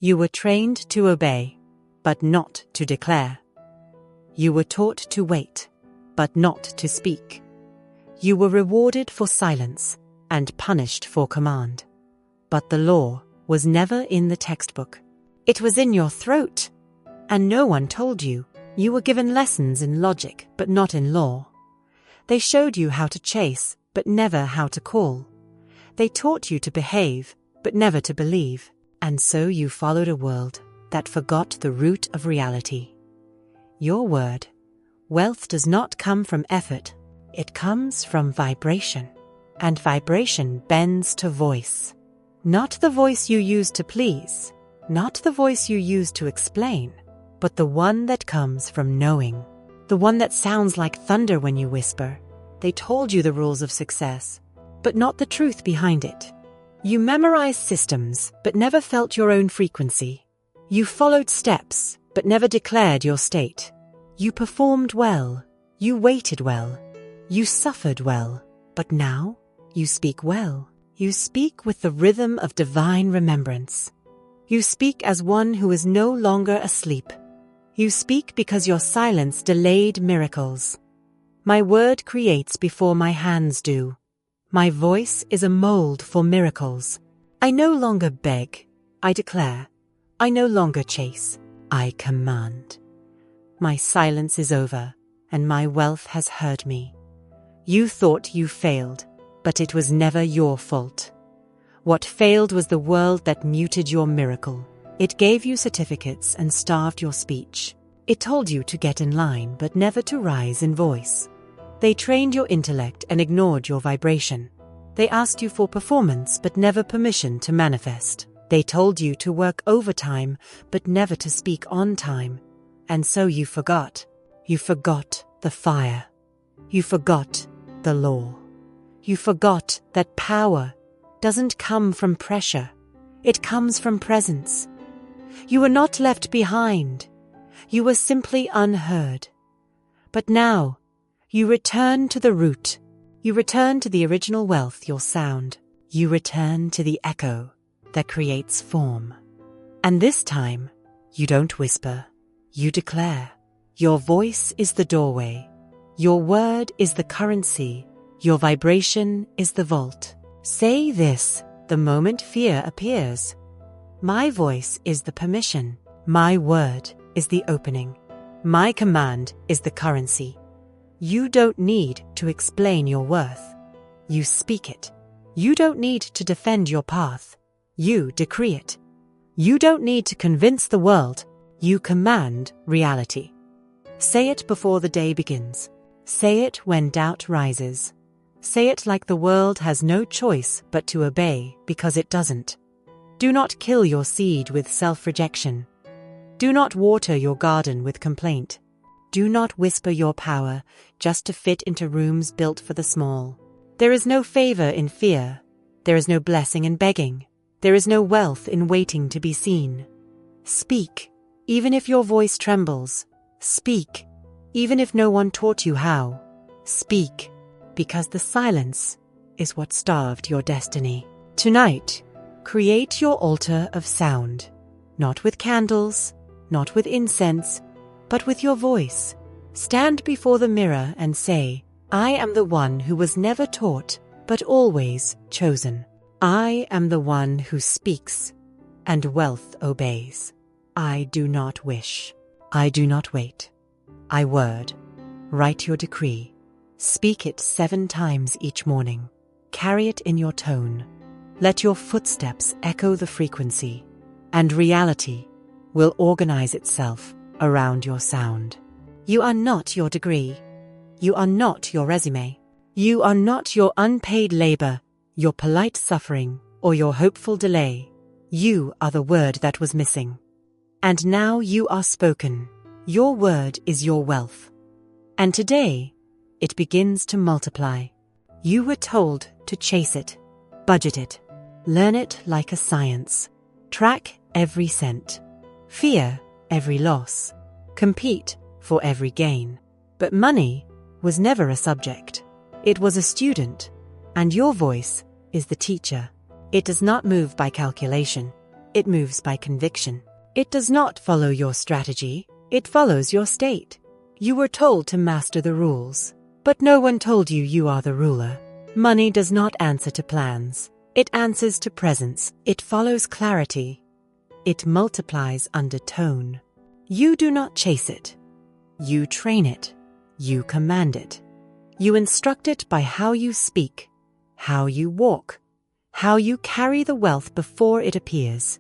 You were trained to obey, but not to declare. You were taught to wait, but not to speak. You were rewarded for silence and punished for command. But the law was never in the textbook. It was in your throat, and no one told you. You were given lessons in logic, but not in law. They showed you how to chase, but never how to call. They taught you to behave, but never to believe. And so you followed a world that forgot the root of reality. Your word, wealth, does not come from effort. It comes from vibration. And vibration bends to voice. Not the voice you use to please, not the voice you use to explain, but the one that comes from knowing. The one that sounds like thunder when you whisper. They told you the rules of success, but not the truth behind it. You memorized systems, but never felt your own frequency. You followed steps, but never declared your state. You performed well. You waited well. You suffered well. But now, you speak well. You speak with the rhythm of divine remembrance. You speak as one who is no longer asleep. You speak because your silence delayed miracles. My word creates before my hands do. My voice is a mold for miracles. I no longer beg, I declare. I no longer chase, I command. My silence is over, and my wealth has heard me. You thought you failed, but it was never your fault. What failed was the world that muted your miracle. It gave you certificates and starved your speech. It told you to get in line, but never to rise in voice. They trained your intellect and ignored your vibration. They asked you for performance, but never permission to manifest. They told you to work overtime, but never to speak on time. And so you forgot. You forgot the fire. You forgot the law. You forgot that power doesn't come from pressure. It comes from presence. You were not left behind. You were simply unheard. But now, you return to the root. You return to the original wealth, your sound. You return to the echo that creates form. And this time, you don't whisper. You declare. Your voice is the doorway. Your word is the currency. Your vibration is the vault. Say this the moment fear appears. My voice is the permission. My word is the opening. My command is the currency. You don't need to explain your worth. You speak it. You don't need to defend your path. You decree it. You don't need to convince the world. You command reality. Say it before the day begins. Say it when doubt rises. Say it like the world has no choice but to obey because it doesn't. Do not kill your seed with self-rejection. Do not water your garden with complaint. Do not whisper your power just to fit into rooms built for the small. There is no favor in fear. There is no blessing in begging. There is no wealth in waiting to be seen. Speak, even if your voice trembles. Speak, even if no one taught you how. Speak, because the silence is what starved your destiny. Tonight, create your altar of sound, not with candles, not with incense, but with your voice. Stand before the mirror and say, I am the one who was never taught, but always chosen. I am the one who speaks, and wealth obeys. I do not wish. I do not wait. I word. Write your decree. Speak it 7 times each morning. Carry it in your tone. Let your footsteps echo the frequency, and reality will organize itself around your sound. You are not your degree. You are not your resume. You are not your unpaid labor, your polite suffering, or your hopeful delay. You are the word that was missing. And now you are spoken. Your word is your wealth. And today, it begins to multiply. You were told to chase it, budget it, learn it like a science, track every cent, fear every loss, compete for every gain. But money was never a subject. It was a student, and your voice is the teacher. It does not move by calculation. It moves by conviction. It does not follow your strategy. It follows your state. You were told to master the rules, but no one told you you are the ruler. Money does not answer to plans. It answers to presence. It follows clarity. It multiplies under tone. You do not chase it. You train it. You command it. You instruct it by how you speak, how you walk, how you carry the wealth before it appears.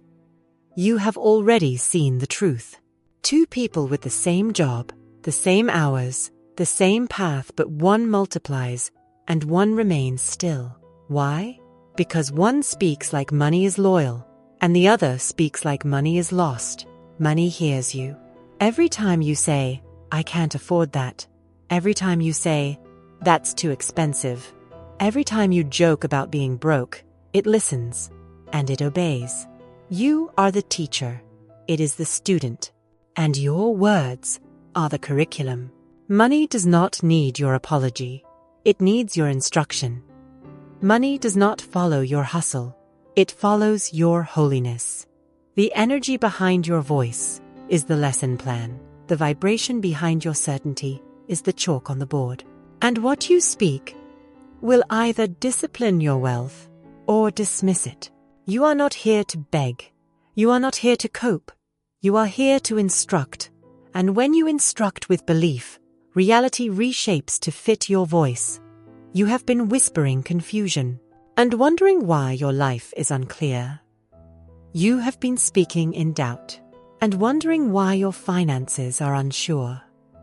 You have already seen the truth. Two people with the same job, the same hours, the same path, but one multiplies and one remains still. Why? Because one speaks like money is loyal, and the other speaks like money is lost. Money hears you. Every time you say, I can't afford that. Every time you say, that's too expensive. Every time you joke about being broke, it listens, and it obeys. You are the teacher. It is the student. And your words are the curriculum. Money does not need your apology. It needs your instruction. Money does not follow your hustle. It follows your holiness. The energy behind your voice is the lesson plan. The vibration behind your certainty is the chalk on the board. And what you speak will either discipline your wealth or dismiss it. You are not here to beg. You are not here to cope. You are here to instruct. And when you instruct with belief, reality reshapes to fit your voice. You have been whispering confusion and wondering why your life is unclear. You have been speaking in doubt and wondering why your finances are unsure.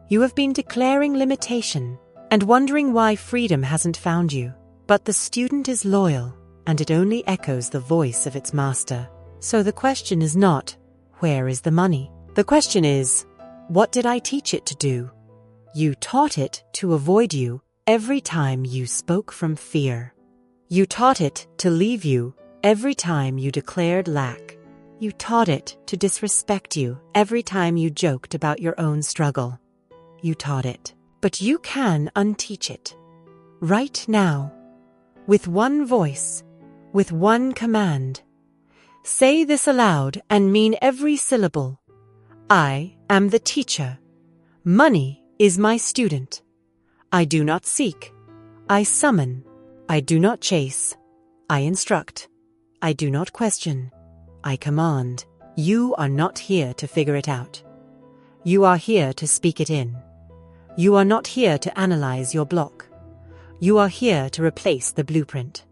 You have been declaring limitation and wondering why freedom hasn't found you. But the student is loyal, and it only echoes the voice of its master. So the question is not, where is the money? The question is, what did I teach it to do? You taught it to avoid you every time you spoke from fear. You taught it to leave you every time you declared lack. You taught it to disrespect you every time you joked about your own struggle. You taught it. But you can unteach it. Right now. With one voice. With one command. Say this aloud and mean every syllable. I am the teacher. Money is my student. I do not seek. I summon. I do not chase. I instruct. I do not question. I command. You are not here to figure it out. You are here to speak it in. You are not here to analyze your block. You are here to replace the blueprint.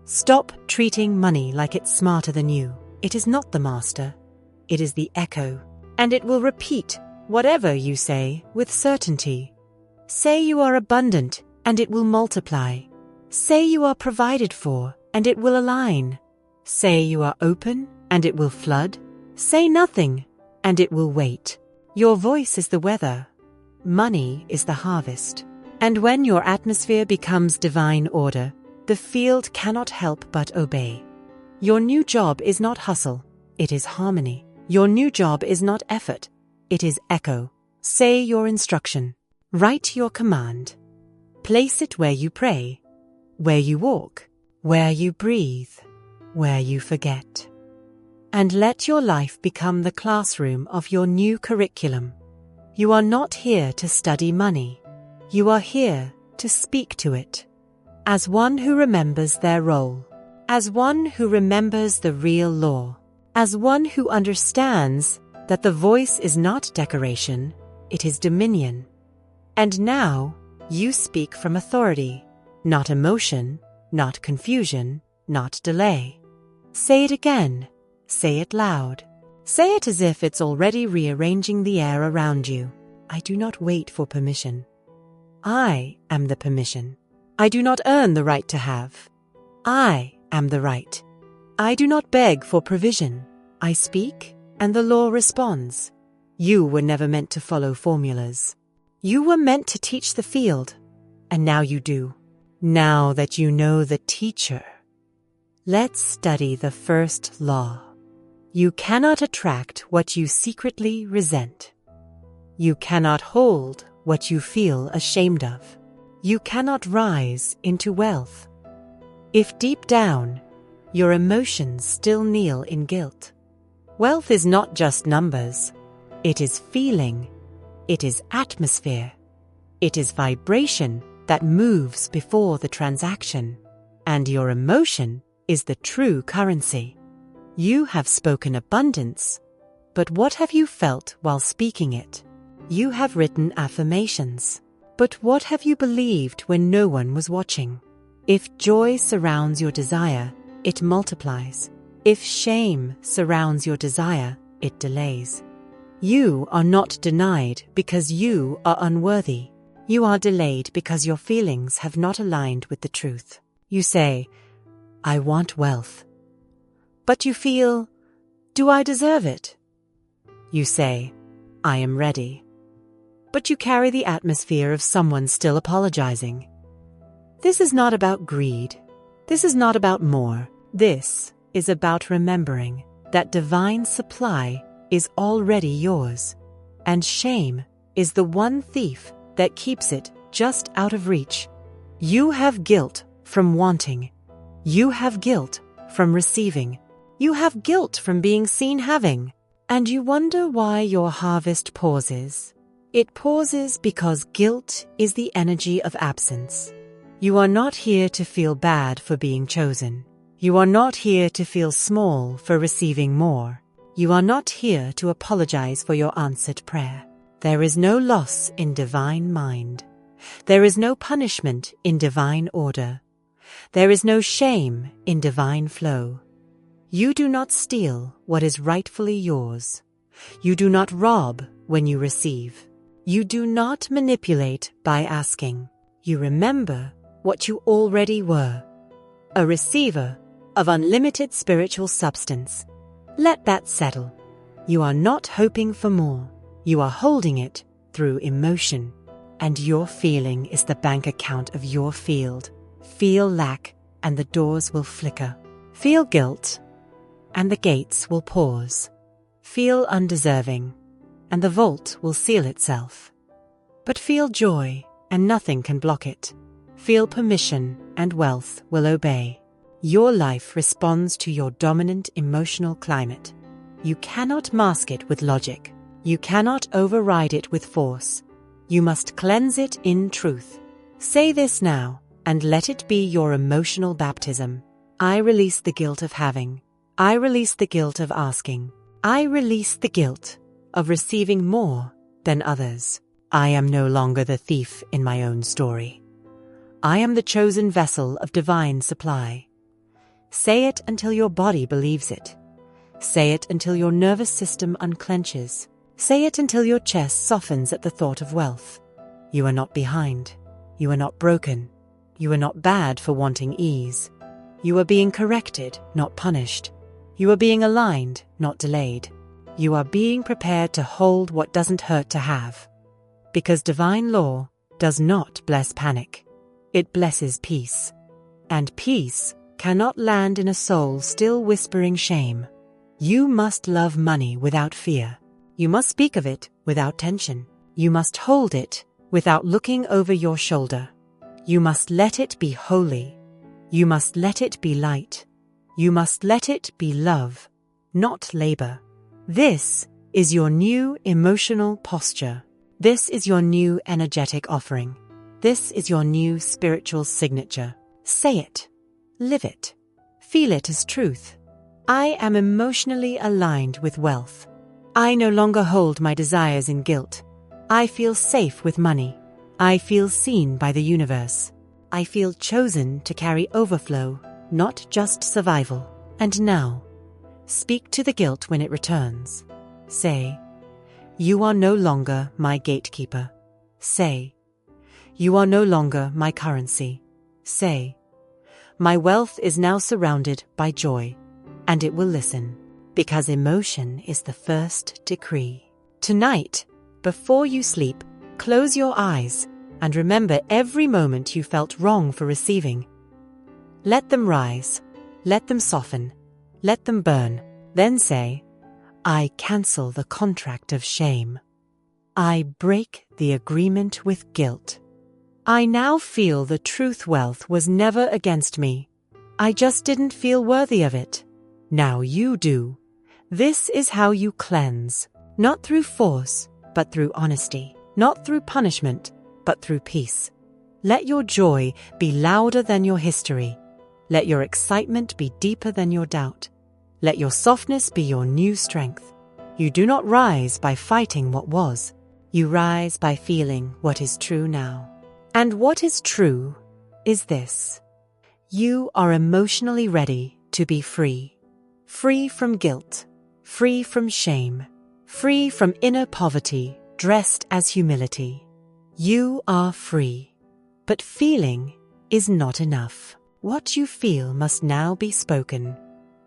Stop treating money like it's smarter than you. It is not the master. It is the echo. And it will repeat whatever you say with certainty. Say you are abundant, and it will multiply. Say you are provided for, and it will align. Say you are open, and it will flood. Say nothing, and it will wait. Your voice is the weather. Money is the harvest. And when your atmosphere becomes divine order, the field cannot help but obey. Your new job is not hustle, it is harmony. Your new job is not effort, it is echo. Say your instruction. Write your command. Place it where you pray, where you walk, where you breathe, where you forget. And let your life become the classroom of your new curriculum. You are not here to study money. You are here to speak to it. As one who remembers their role. As one who remembers the real law. As one who understands that the voice is not decoration, it is dominion. And now, you speak from authority. Not emotion, not confusion, not delay. Say it again. Say it loud. Say it as if it's already rearranging the air around you. I do not wait for permission. I am the permission. I do not earn the right to have. I am the right. I do not beg for provision. I speak, and the law responds. You were never meant to follow formulas. You were meant to teach the field, and now you do. Now that you know the teacher, let's study the first law. You cannot attract what you secretly resent. You cannot hold what you feel ashamed of. You cannot rise into wealth. If deep down your emotions still kneel in guilt. Wealth is not just numbers. It is feeling. It is atmosphere. It is vibration that moves before the transaction. And your emotion is the true currency. You have spoken abundance, but what have you felt while speaking it? You have written affirmations, but what have you believed when no one was watching? If joy surrounds your desire, it multiplies. If shame surrounds your desire, it delays. You are not denied because you are unworthy. You are delayed because your feelings have not aligned with the truth. You say, I want wealth. But you feel, do I deserve it? You say, I am ready. But you carry the atmosphere of someone still apologizing. This is not about greed. This is not about more. This is about remembering that divine supply is already yours, and shame is the one thief that keeps it just out of reach. You have guilt from wanting. You have guilt from receiving. You have guilt from being seen having. And you wonder why your harvest pauses. It pauses because guilt is the energy of absence. You are not here to feel bad for being chosen. You are not here to feel small for receiving more. You are not here to apologize for your answered prayer. There is no loss in divine mind. There is no punishment in divine order. There is no shame in divine flow. You do not steal what is rightfully yours. You do not rob when you receive. You do not manipulate by asking. You remember what you already were, a receiver of unlimited spiritual substance. Let that settle. You are not hoping for more. You are holding it through emotion. And your feeling is the bank account of your field. Feel lack, and the doors will flicker. Feel guilt, and the gates will pause. Feel undeserving, and the vault will seal itself. But feel joy, and nothing can block it. Feel permission, and wealth will obey. Your life responds to your dominant emotional climate. You cannot mask it with logic. You cannot override it with force. You must cleanse it in truth. Say this now, and let it be your emotional baptism. I release the guilt of having. I release the guilt of asking. I release the guilt of receiving more than others. I am no longer the thief in my own story. I am the chosen vessel of divine supply. Say it until your body believes it. Say it until your nervous system unclenches. Say it until your chest softens at the thought of wealth. You are not behind. You are not broken. You are not bad for wanting ease. You are being corrected, not punished. You are being aligned, not delayed. You are being prepared to hold what doesn't hurt to have. Because divine law does not bless panic. It blesses peace. And peace cannot land in a soul still whispering shame. You must love money without fear. You must speak of it without tension. You must hold it without looking over your shoulder. You must let it be holy. You must let it be light. You must let it be love, not labor. This is your new emotional posture. This is your new energetic offering. This is your new spiritual signature. Say it. Live it. Feel it as truth. I am emotionally aligned with wealth. I no longer hold my desires in guilt. I feel safe with money. I feel seen by the universe. I feel chosen to carry overflow, not just survival. And now, speak to the guilt when it returns. Say, you are no longer my gatekeeper. Say, you are no longer my currency. Say, my wealth is now surrounded by joy, and it will listen, because emotion is the first decree. Tonight, before you sleep, close your eyes and remember every moment you felt wrong for receiving. Let them rise, let them soften, let them burn. Then say, I cancel the contract of shame. I break the agreement with guilt. I now feel the truth wealth was never against me. I just didn't feel worthy of it. Now you do. This is how you cleanse, not through force, but through honesty, not through punishment, but through peace. Let your joy be louder than your history. Let your excitement be deeper than your doubt. Let your softness be your new strength. You do not rise by fighting what was. You rise by feeling what is true now. And what is true is this. You are emotionally ready to be free. Free from guilt, free from shame, free from inner poverty dressed as humility. You are free. But feeling is not enough. What you feel must now be spoken.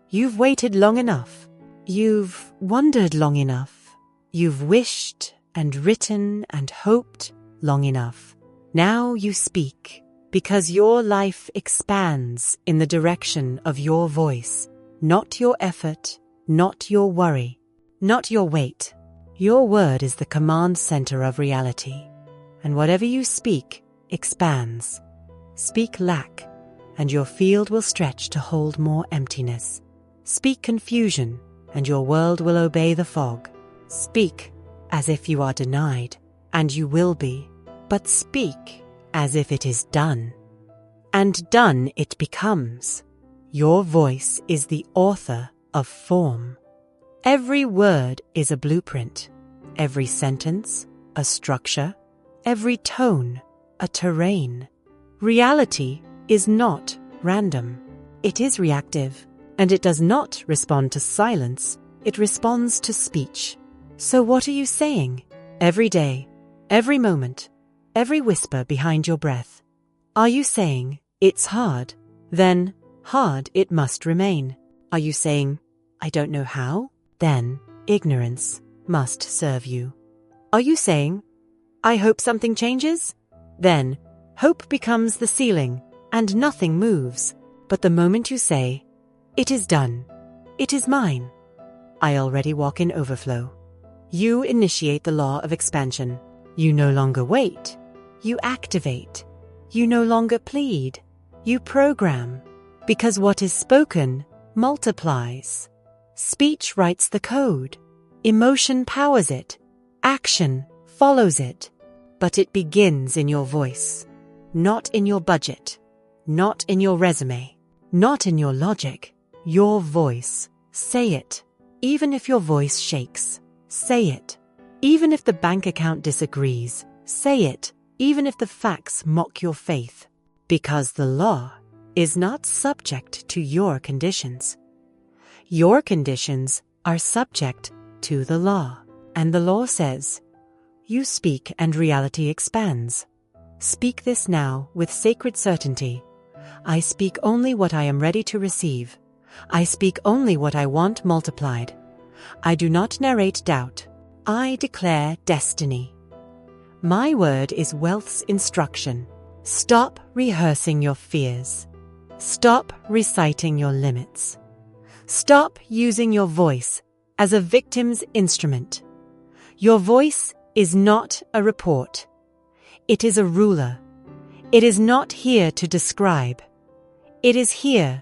You've waited long enough. You've wondered long enough. You've wished and written and hoped long enough. Now you speak, because your life expands in the direction of your voice, not your effort, not your worry, not your weight. Your word is the command center of reality, and whatever you speak expands. Speak lack, and your field will stretch to hold more emptiness. Speak confusion, and your world will obey the fog. Speak as if you are denied, and you will be. But speak as if it is done. And done it becomes. Your voice is the author of form. Every word is a blueprint. Every sentence, a structure. Every tone, a terrain. Reality is not random. It is reactive, and it does not respond to silence. It responds to speech. So what are you saying? Every day, every moment, every whisper behind your breath. Are you saying, it's hard? Then, hard it must remain. Are you saying, I don't know how? Then, ignorance must serve you. Are you saying, I hope something changes? Then, hope becomes the ceiling, and nothing moves. But the moment you say, it is done, it is mine, I already walk in overflow. You initiate the law of expansion. You no longer wait. You activate. You no longer plead. You program. Because what is spoken multiplies. Speech writes the code. Emotion powers it. Action follows it. But it begins in your voice. Not in your budget. Not in your resume. Not in your logic. Your voice. Say it. Even if your voice shakes. Say it. Even if the bank account disagrees, say it. Even if the facts mock your faith. Because the law is not subject to your conditions. Your conditions are subject to the law. And the law says, you speak and reality expands. Speak this now with sacred certainty. I speak only what I am ready to receive. I speak only what I want multiplied. I do not narrate doubt. I declare destiny. My word is wealth's instruction. Stop rehearsing your fears. Stop reciting your limits. Stop using your voice as a victim's instrument. Your voice is not a report. It is a ruler. It is not here to describe. It is here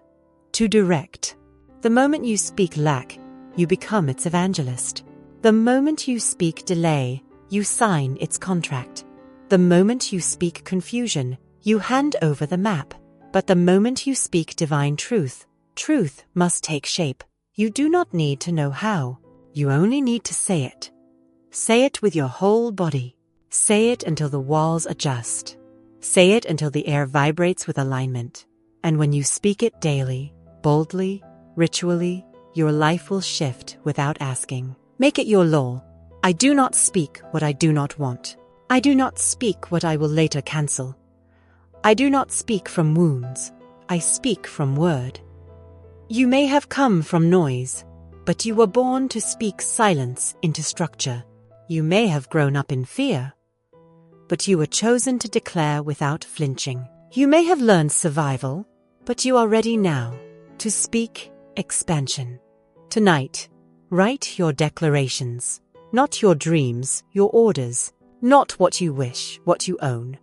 to direct. The moment you speak lack, you become its evangelist. The moment you speak delay, you sign its contract. The moment you speak confusion, you hand over the map. But the moment you speak divine truth, truth must take shape. You do not need to know how. You only need to say it. Say it with your whole body. Say it until the walls adjust. Say it until the air vibrates with alignment. And when you speak it daily, boldly, ritually, your life will shift without asking. Make it your law. I do not speak what I do not want. I do not speak what I will later cancel. I do not speak from wounds. I speak from word. You may have come from noise, but you were born to speak silence into structure. You may have grown up in fear, but you were chosen to declare without flinching. You may have learned survival, but you are ready now to speak expansion. Tonight, write your declarations, not your dreams, your orders, not what you wish, what you own.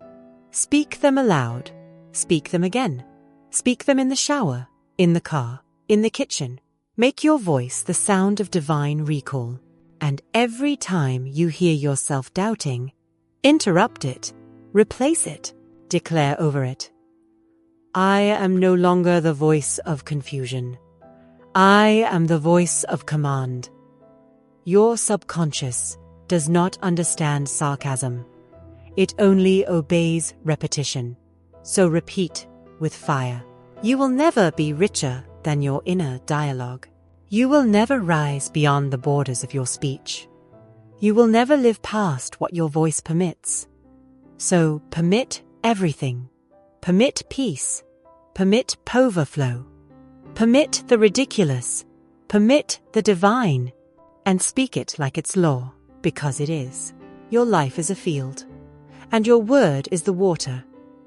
Speak them aloud. Speak them again. Speak them in the shower. in the car, in the kitchen. Make your voice the sound of divine recall. And every time you hear yourself doubting, interrupt it, replace it, declare over it. I am no longer the voice of confusion. I am the voice of command. Your subconscious does not understand sarcasm. It only obeys repetition. So repeat with fire. You will never be richer than your inner dialogue. You will never rise beyond the borders of your speech. You will never live past what your voice permits. So permit everything. Permit peace. Permit overflow. Permit the ridiculous. Permit the divine. And speak it like it's law, because it is. Your life is a field, and your word is the water.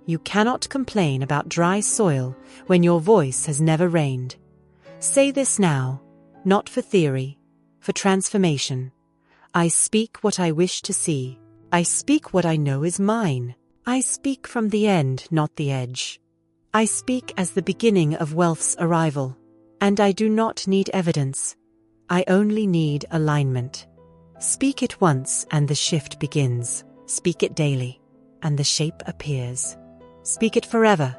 You cannot complain about dry soil when your voice has never rained. Say this now, not for theory, for transformation. I speak what I wish to see. I speak what I know is mine. I speak from the end, not the edge. I speak as the beginning of wealth's arrival, and I do not need evidence. I only need alignment. Speak it once and the shift begins. Speak it daily, and the shape appears. Speak it forever,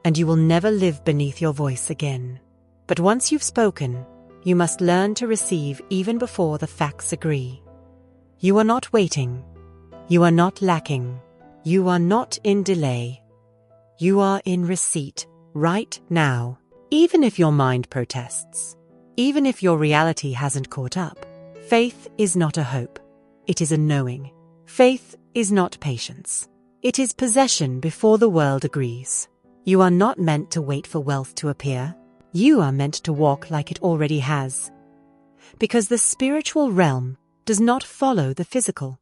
and you will never live beneath your voice again. But once you've spoken, you must learn to receive even before the facts agree. You are not waiting. You are not lacking. You are not in delay. You are in receipt right now, even if your mind protests. Even if your reality hasn't caught up. Faith is not a hope. It is a knowing. Faith is not patience. It is possession before the world agrees. You are not meant to wait for wealth to appear. You are meant to walk like it already has. Because the spiritual realm does not follow the physical.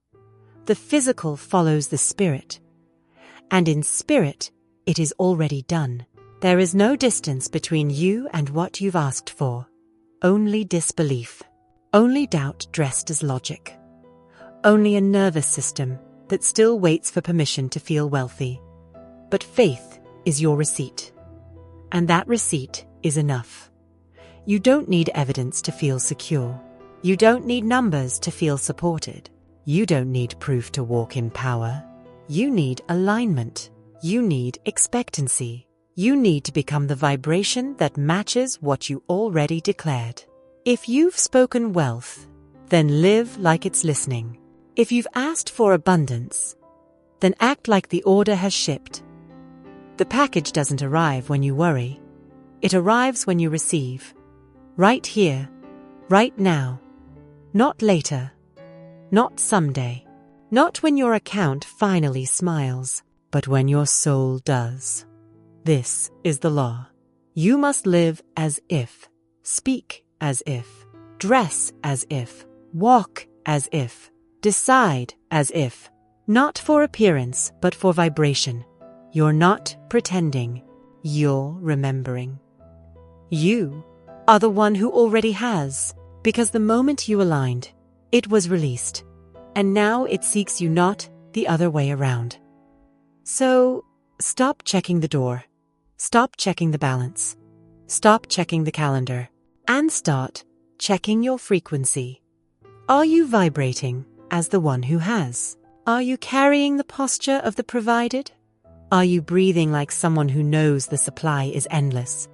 The physical follows the spirit. And in spirit, it is already done. There is no distance between you and what you've asked for. Only disbelief. Only doubt dressed as logic. Only a nervous system that still waits for permission to feel wealthy. But faith is your receipt. And that receipt is enough. You don't need evidence to feel secure. You don't need numbers to feel supported. You don't need proof to walk in power. You need alignment. You need expectancy. You need to become the vibration that matches what you already declared. If you've spoken wealth, then live like it's listening. If you've asked for abundance, then act like the order has shipped. The package doesn't arrive when you worry. It arrives when you receive. Right here, right now. Not later. Not someday. Not when your account finally smiles, but when your soul does. This is the law. You must live as if, speak as if, dress as if, walk as if, decide as if. Not for appearance, but for vibration. You're not pretending. You're remembering. You are the one who already has, because the moment you aligned, it was released, and now it seeks you, not the other way around. So, stop checking the door. Stop checking the balance. Stop checking the calendar. And start checking your frequency. Are you vibrating as the one who has? Are you carrying the posture of the provided? Are you breathing like someone who knows the supply is endless?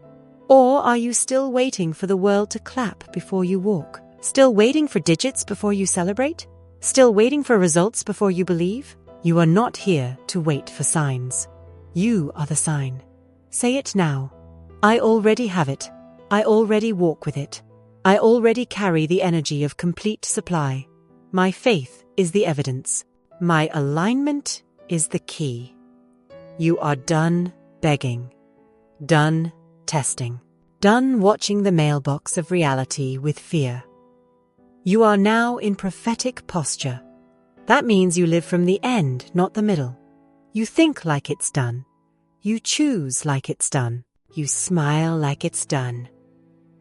Or are you still waiting for the world to clap before you walk? Still waiting for digits before you celebrate? Still waiting for results before you believe? You are not here to wait for signs. You are the sign. Say it now. I already have it. I already walk with it. I already carry the energy of complete supply. My faith is the evidence. My alignment is the key. You are done begging. Done testing. Done watching the mailbox of reality with fear. You are now in prophetic posture. That means you live from the end, not the middle. You think like it's done. You choose like it's done. You smile like it's done.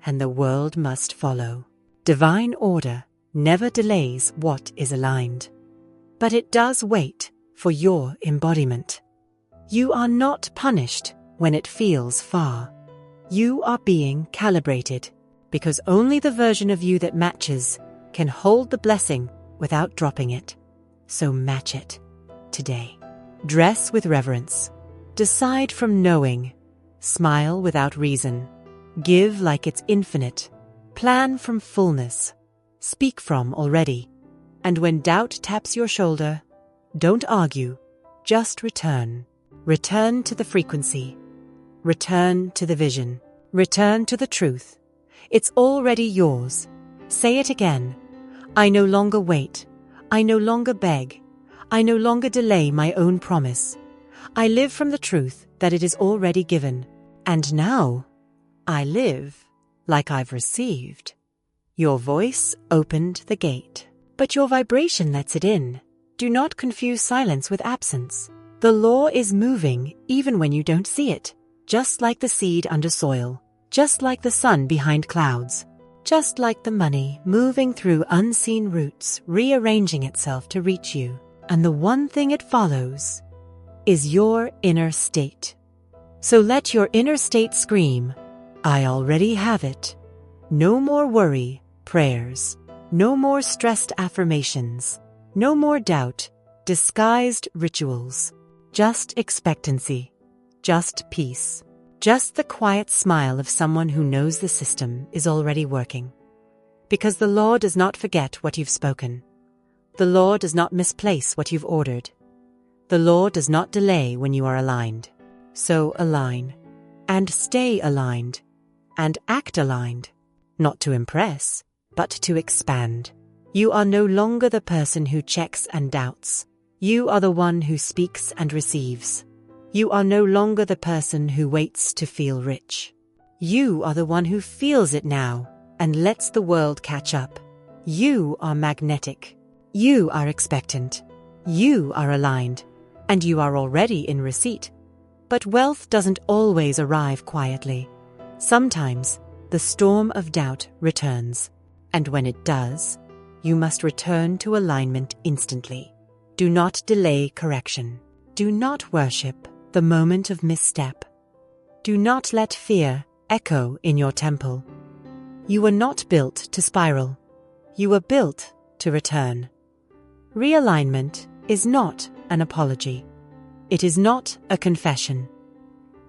And the world must follow. Divine order never delays what is aligned. But it does wait for your embodiment. You are not punished when it feels far. You are being calibrated, because only the version of you that matches can hold the blessing without dropping it. So match it today. Dress with reverence. Decide from knowing. Smile without reason. Give like it's infinite. Plan from fullness. Speak from already. And when doubt taps your shoulder, don't argue, just return. Return to the frequency. Return to the vision. Return to the truth. It's already yours. Say it again. I no longer wait. I no longer beg. I no longer delay my own promise. I live from the truth that it is already given. And now, I live like I've received. Your voice opened the gate, but your vibration lets it in. Do not confuse silence with absence. The law is moving even when you don't see it, just like the seed under soil, just like the sun behind clouds, just like the money moving through unseen roots, rearranging itself to reach you. And the one thing it follows is your inner state. So let your inner state scream, I already have it. No more worry, prayers. No more stressed affirmations. No more doubt, disguised rituals. Just expectancy. Just peace. Just the quiet smile of someone who knows the system is already working. Because the law does not forget what you've spoken. The law does not misplace what you've ordered. The law does not delay when you are aligned. So align. And stay aligned. And act aligned. Not to impress, but to expand. You are no longer the person who checks and doubts. You are the one who speaks and receives. You are no longer the person who waits to feel rich. You are the one who feels it now and lets the world catch up. You are magnetic. You are expectant. You are aligned. And you are already in receipt. But wealth doesn't always arrive quietly. Sometimes the storm of doubt returns. And when it does, you must return to alignment instantly. Do not delay correction. Do not worship the moment of misstep. Do not let fear echo in your temple. You were not built to spiral. You were built to return. Realignment is not an apology. It is not a confession.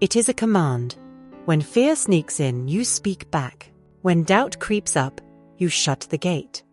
It is a command. When fear sneaks in, you speak back. When doubt creeps up, you shut the gate.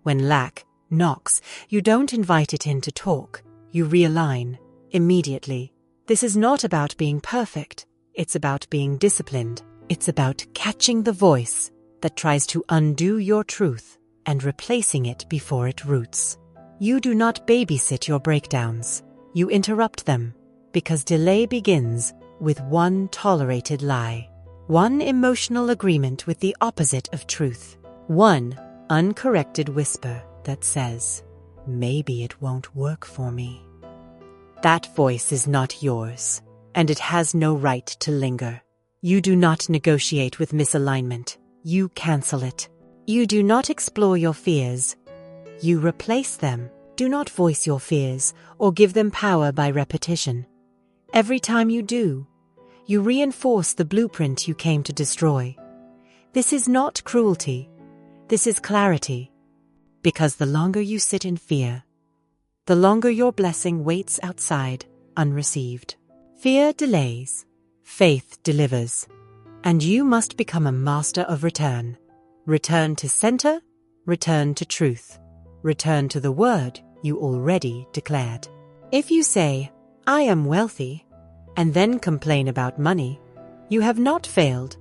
When lack knocks, you don't invite it in to talk. You realign immediately. This is not about being perfect. It's about being disciplined. It's about catching the voice that tries to undo your truth and replacing it before it roots. You do not babysit your breakdowns. You interrupt them, because delay begins with one tolerated lie, one emotional agreement with the opposite of truth, one uncorrected whisper that says, maybe it won't work for me. That voice is not yours, and it has no right to linger. You do not negotiate with misalignment. You cancel it. You do not explore your fears. You replace them. Do not voice your fears or give them power by repetition. Every time you do, you reinforce the blueprint you came to destroy. This is not cruelty. This is clarity. Because the longer you sit in fear, the longer your blessing waits outside, unreceived. Fear delays. Faith delivers. And you must become a master of return. Return to center. Return to truth. Return to the word you already declared. If you say, I am wealthy, and then complain about money, you have not failed,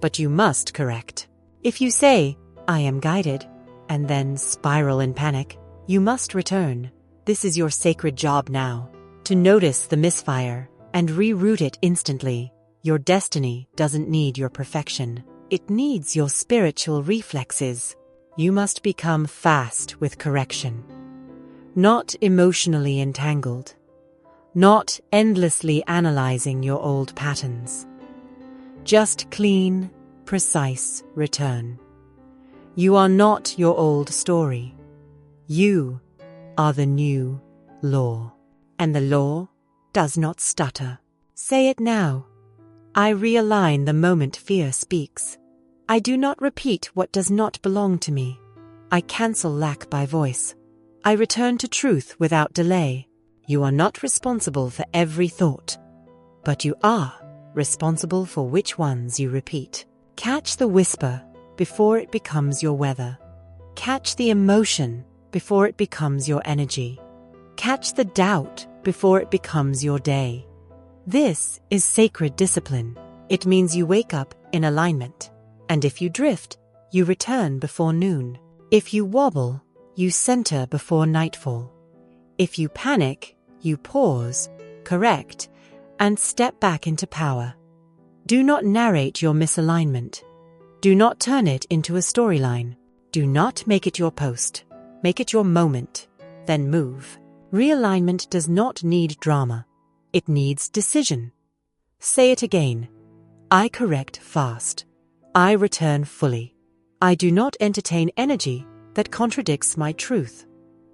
but you must correct. If you say, I am guided, and then spiral in panic, you must return. This is your sacred job now, to notice the misfire and reroute it instantly. Your destiny doesn't need your perfection. It needs your spiritual reflexes. You must become fast with correction, not emotionally entangled, not endlessly analyzing your old patterns. Just clean, precise return. You are not your old story. You are the new law. And the law does not stutter. Say it now. I realign the moment fear speaks. I do not repeat what does not belong to me. I cancel lack by voice. I return to truth without delay. You are not responsible for every thought, but you are responsible for which ones you repeat. Catch the whisper before it becomes your weather. Catch the emotion before it becomes your energy. Catch the doubt before it becomes your day. This is sacred discipline. It means you wake up in alignment. And if you drift, you return before noon. If you wobble, you center before nightfall. If you panic, you pause, correct, and step back into power. Do not narrate your misalignment. Do not turn it into a storyline. Do not make it your post. Make it your moment. Then move. Realignment does not need drama. It needs decision. Say it again. I correct fast. I return fully. I do not entertain energy that contradicts my truth.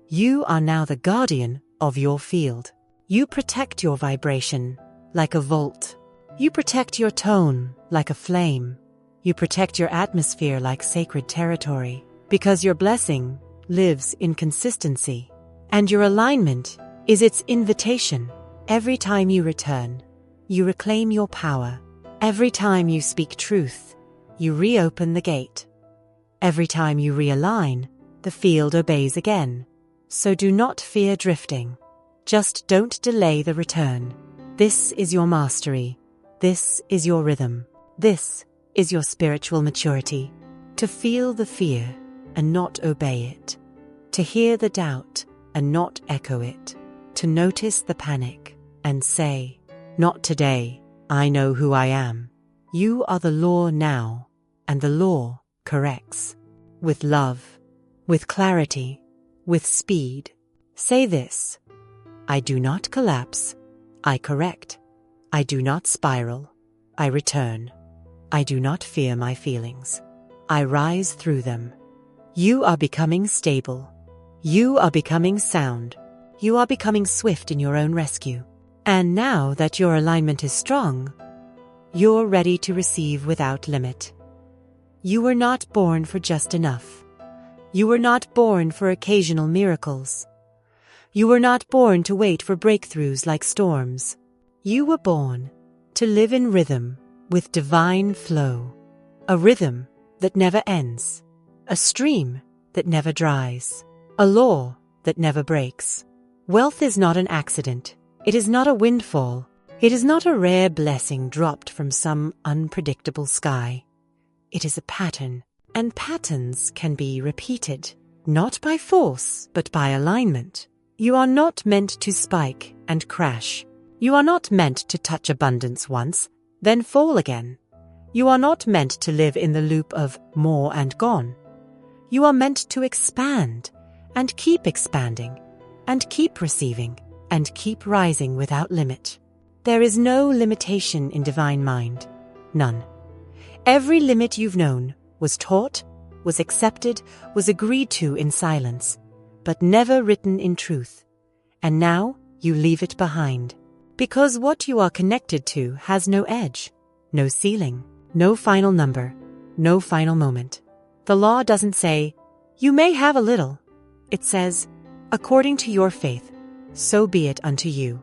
You are now the guardian of your field. You protect your vibration like a vault. You protect your tone like a flame. You protect your atmosphere like sacred territory, because your blessing lives in consistency, and your alignment is its invitation. Every time you return, you reclaim your power. Every time you speak truth, you reopen the gate. Every time you realign, the field obeys again. So do not fear drifting. Just don't delay the return. This is your mastery. This is your rhythm. This is your spiritual maturity. To feel the fear and not obey it. To hear the doubt and not echo it. To notice the panic and say, not today, I know who I am. You are the law now, and the law corrects. With love, with clarity, with speed. Say this: I do not collapse. I correct. I do not spiral. I return. I do not fear my feelings. I rise through them. You are becoming stable. You are becoming sound. You are becoming swift in your own rescue. And now that your alignment is strong, you're ready to receive without limit. You were not born for just enough. You were not born for occasional miracles. You were not born to wait for breakthroughs like storms. You were born to live in rhythm with divine flow. A rhythm that never ends. A stream that never dries. A law that never breaks. Wealth is not an accident. It is not a windfall. It is not a rare blessing dropped from some unpredictable sky. It is a pattern, and patterns can be repeated, not by force, but by alignment. You are not meant to spike and crash. You are not meant to touch abundance once, then fall again. You are not meant to live in the loop of more and gone. You are meant to expand, and keep expanding, and keep receiving, and keep rising without limit. There is no limitation in divine mind. None. Every limit you've known was taught, was accepted, was agreed to in silence, but never written in truth. And now you leave it behind. Because what you are connected to has no edge, no ceiling, no final number, no final moment. The law doesn't say, you may have a little. It says, according to your faith, so be it unto you.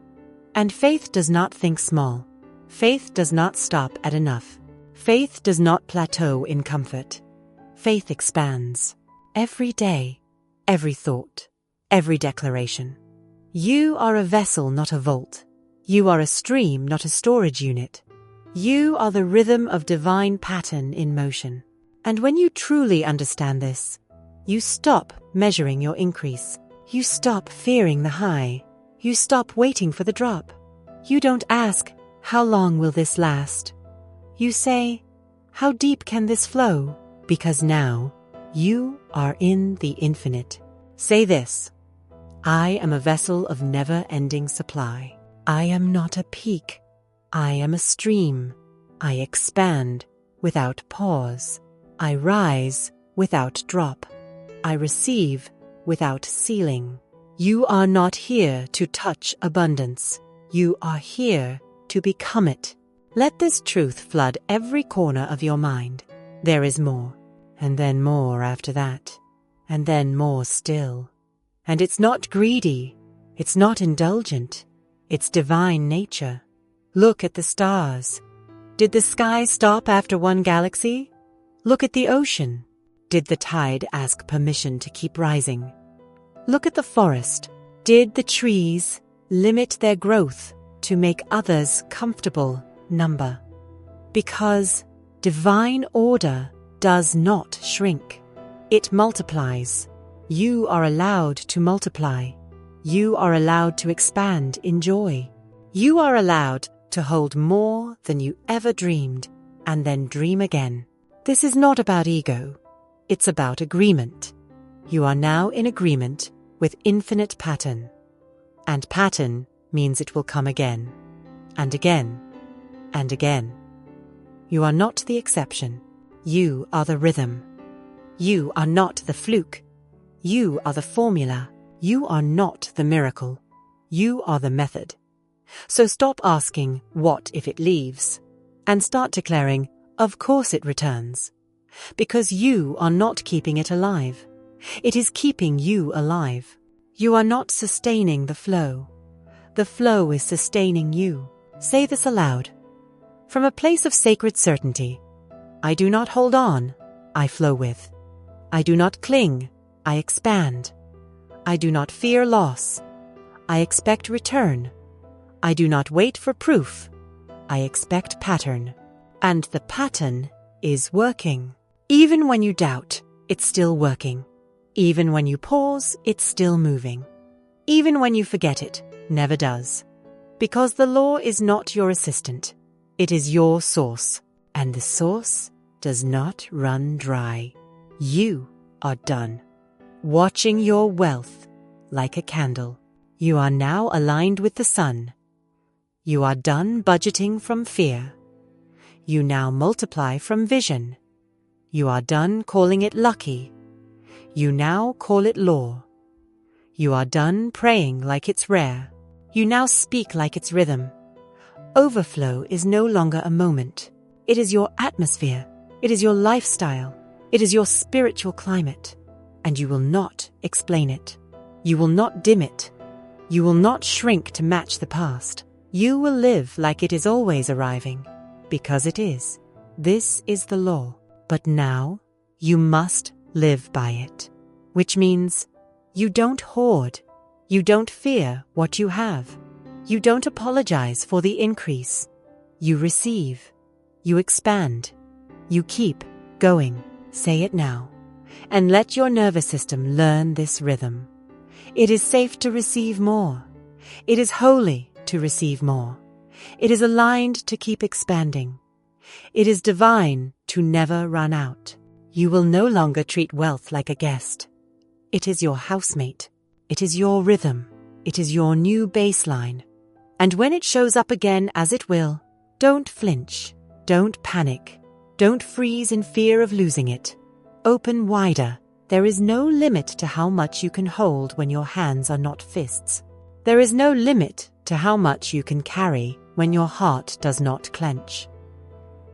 And faith does not think small. Faith does not stop at enough. Faith does not plateau in comfort. Faith expands. Every day, every thought, every declaration. You are a vessel, not a vault. You are a stream, not a storage unit. You are the rhythm of divine pattern in motion. And when you truly understand this, you stop measuring your increase. You stop fearing the high. You stop waiting for the drop. You don't ask, how long will this last? You say, how deep can this flow? Because now you are in the infinite. Say this: I am a vessel of never-ending supply. I am not a peak. I am a stream. I expand without pause. I rise without drop. I receive without ceiling. You are not here to touch abundance. You are here to become it. Let this truth flood every corner of your mind. There is more, and then more after that, and then more still. And it's not greedy, it's not indulgent, it's divine nature. Look at the stars. Did the sky stop after one galaxy? Look at the ocean. Did the tide ask permission to keep rising? Look at the forest. Did the trees limit their growth to make others comfortable number? Because divine order does not shrink. It multiplies. You are allowed to multiply. You are allowed to expand in joy. You are allowed to hold more than you ever dreamed and then dream again. This is not about ego. It's about agreement. You are now in agreement with infinite pattern. And pattern means it will come again, and again, and again. You are not the exception. You are the rhythm. You are not the fluke. You are the formula. You are not the miracle. You are the method. So stop asking, what if it leaves? And start declaring, of course it returns. Because you are not keeping it alive. It is keeping you alive. You are not sustaining the flow. The flow is sustaining you. Say this aloud. From a place of sacred certainty, I do not hold on, I flow with. I do not cling, I expand. I do not fear loss. I expect return. I do not wait for proof. I expect pattern. And the pattern is working. Even when you doubt, it's still working. Even when you pause, it's still moving. Even when you forget it, never does. Because the law is not your assistant. It is your source. And the source does not run dry. You are done. Watching your wealth like a candle. You are now aligned with the sun. You are done budgeting from fear. You now multiply from vision. You are done calling it lucky. You now call it law. You are done praying like it's rare. You now speak like it's rhythm. Overflow is no longer a moment. It is your atmosphere. It is your lifestyle. It is your spiritual climate. And you will not explain it. You will not dim it. You will not shrink to match the past. You will live like it is always arriving, because it is. This is the law. But now, you must live by it. Which means, you don't hoard. You don't fear what you have. You don't apologize for the increase. You receive. You expand. You keep going. Say it now. And let your nervous system learn this rhythm. It is safe to receive more. It is holy to receive more. It is aligned to keep expanding. It is divine to never run out. You will no longer treat wealth like a guest. It is your housemate. It is your rhythm. It is your new baseline. And when it shows up again as it will, don't flinch. Don't panic. Don't freeze in fear of losing it. Open wider. There is no limit to how much you can hold when your hands are not fists. There is no limit to how much you can carry when your heart does not clench.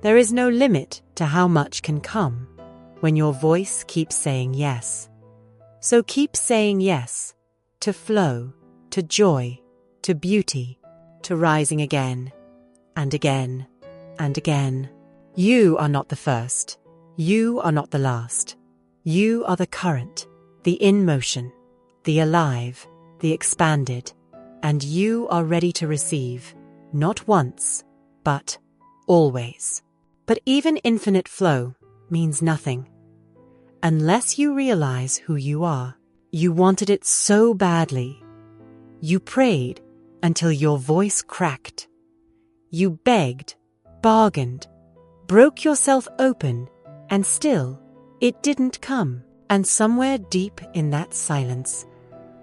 There is no limit to how much can come when your voice keeps saying yes. So keep saying yes to flow, to joy, to beauty, to rising again and again and again. You are not the first. You are not the last. You are the current, the in motion, the alive, the expanded, and you are ready to receive, not once, but always. But even infinite flow means nothing unless you realize who you are. You wanted it so badly. You prayed until your voice cracked. You begged, bargained, broke yourself open, and still it didn't come. And somewhere deep in that silence,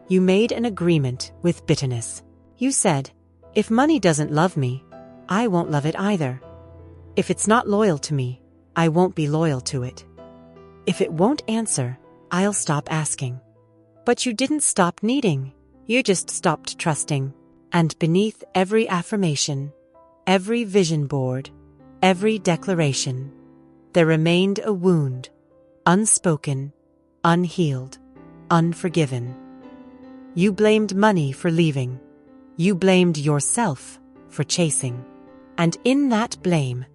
you made an agreement with bitterness. You said, if money doesn't love me, I won't love it either. If it's not loyal to me, I won't be loyal to it. If it won't answer, I'll stop asking. But you didn't stop needing. You just stopped trusting. And beneath every affirmation, every vision board, every declaration, there remained a wound, unspoken, unhealed, unforgiven. You blamed money for leaving. You blamed yourself for chasing. And in that blame,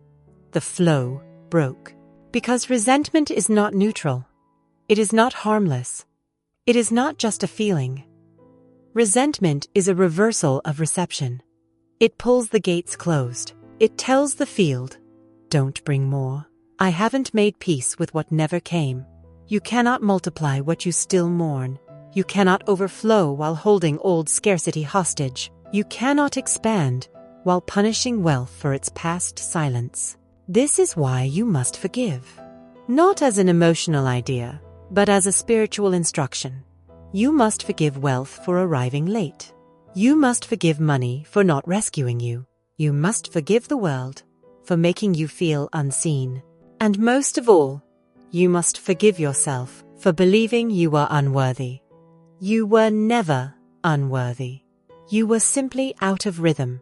the flow broke. Because resentment is not neutral. It is not harmless. It is not just a feeling. Resentment is a reversal of reception. It pulls the gates closed. It tells the field, don't bring more. I haven't made peace with what never came. You cannot multiply what you still mourn. You cannot overflow while holding old scarcity hostage. You cannot expand while punishing wealth for its past silence. This is why you must forgive. Not as an emotional idea, but as a spiritual instruction. You must forgive wealth for arriving late. You must forgive money for not rescuing you. You must forgive the world for making you feel unseen. And most of all, you must forgive yourself for believing you were unworthy. You were never unworthy. You were simply out of rhythm.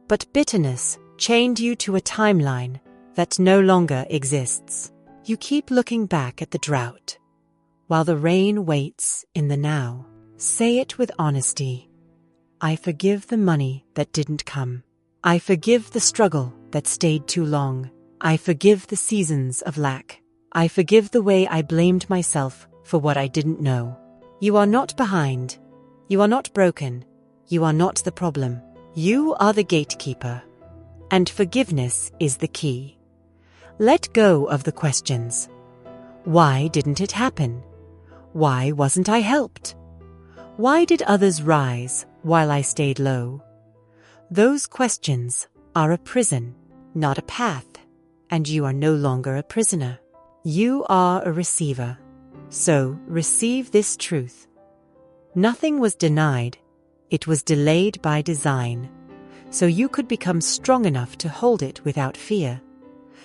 But bitterness chained you to a timeline that no longer exists. You keep looking back at the drought, while the rain waits in the now. Say it with honesty. I forgive the money that didn't come. I forgive the struggle that stayed too long. I forgive the seasons of lack. I forgive the way I blamed myself for what I didn't know. You are not behind. You are not broken. You are not the problem. You are the gatekeeper. And forgiveness is the key. Let go of the questions. Why didn't it happen? Why wasn't I helped? Why did others rise while I stayed low? Those questions are a prison, not a path, and you are no longer a prisoner. You are a receiver. So receive this truth. Nothing was denied. It was delayed by design, so you could become strong enough to hold it without fear,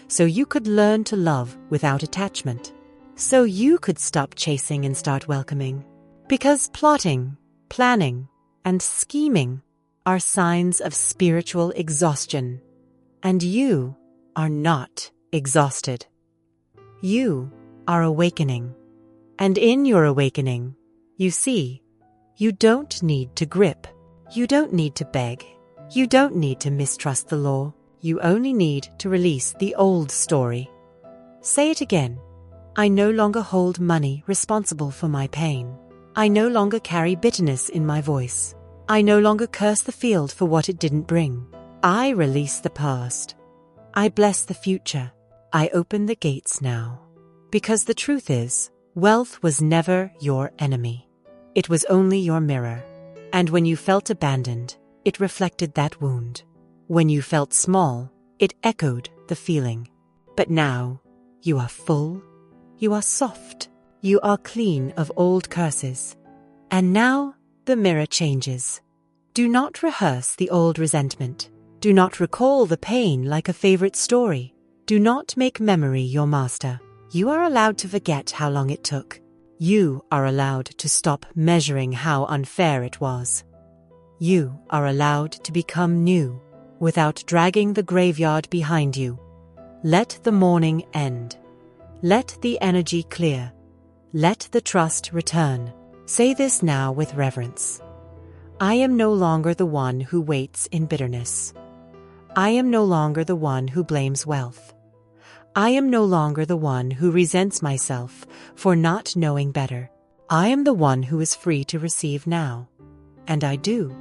so you could learn to love without attachment, so you could stop chasing and start welcoming. Because plotting, planning, and scheming are signs of spiritual exhaustion, and you are not exhausted. You are awakening, and in your awakening, you see, you don't need to grip. You don't need to beg. You don't need to mistrust the law. You only need to release the old story. Say it again. I no longer hold money responsible for my pain. I no longer carry bitterness in my voice. I no longer curse the field for what it didn't bring. I release the past. I bless the future. I open the gates now. Because the truth is, wealth was never your enemy. It was only your mirror. And when you felt abandoned, it reflected that wound. When you felt small, it echoed the feeling. But now, you are full, you are soft, you are clean of old curses. And now, the mirror changes. Do not rehearse the old resentment. Do not recall the pain like a favorite story. Do not make memory your master. You are allowed to forget how long it took. You are allowed to stop measuring how unfair it was. You are allowed to become new without dragging the graveyard behind you. Let the mourning end. Let the energy clear. Let the trust return. Say this now with reverence. I am no longer the one who waits in bitterness. I am no longer the one who blames wealth. I am no longer the one who resents myself for not knowing better. I am the one who is free to receive now. And I do.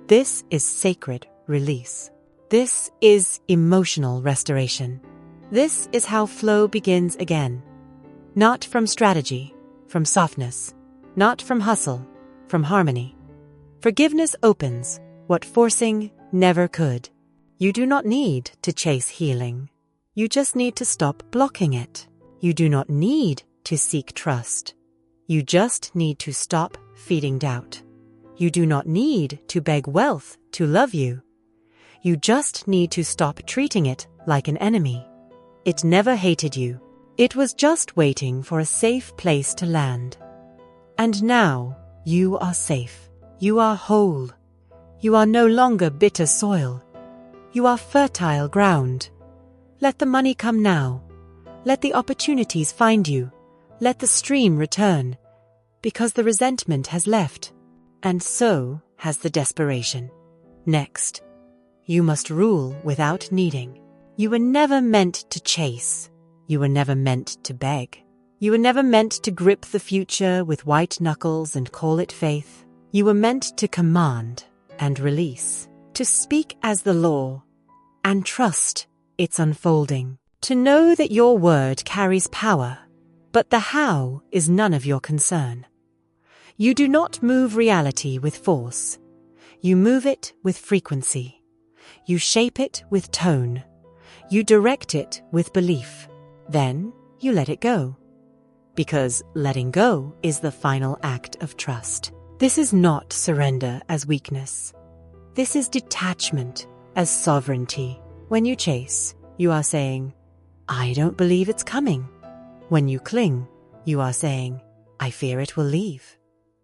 This is sacred release. This is emotional restoration. This is how flow begins again. Not from strategy, from softness. Not from hustle, from harmony. Forgiveness opens what forcing never could. You do not need to chase healing. You just need to stop blocking it. You do not need to seek trust. You just need to stop feeding doubt. You do not need to beg wealth to love you. You just need to stop treating it like an enemy. It never hated you. It was just waiting for a safe place to land. And now you are safe. You are whole. You are no longer bitter soil. You are fertile ground. Let the money come now. Let the opportunities find you. Let the stream return, because the resentment has left, and so has the desperation. Next, you must rule without needing. You were never meant to chase. You were never meant to beg. You were never meant to grip the future with white knuckles and call it faith. You were meant to command and release, to speak as the law and trust its unfolding, to know that your word carries power, but the how is none of your concern. You do not move reality with force. You move it with frequency. You shape it with tone. You direct it with belief. Then you let it go. Because letting go is the final act of trust. This is not surrender as weakness. This is detachment as sovereignty. When you chase, you are saying, I don't believe it's coming. When you cling, you are saying, I fear it will leave.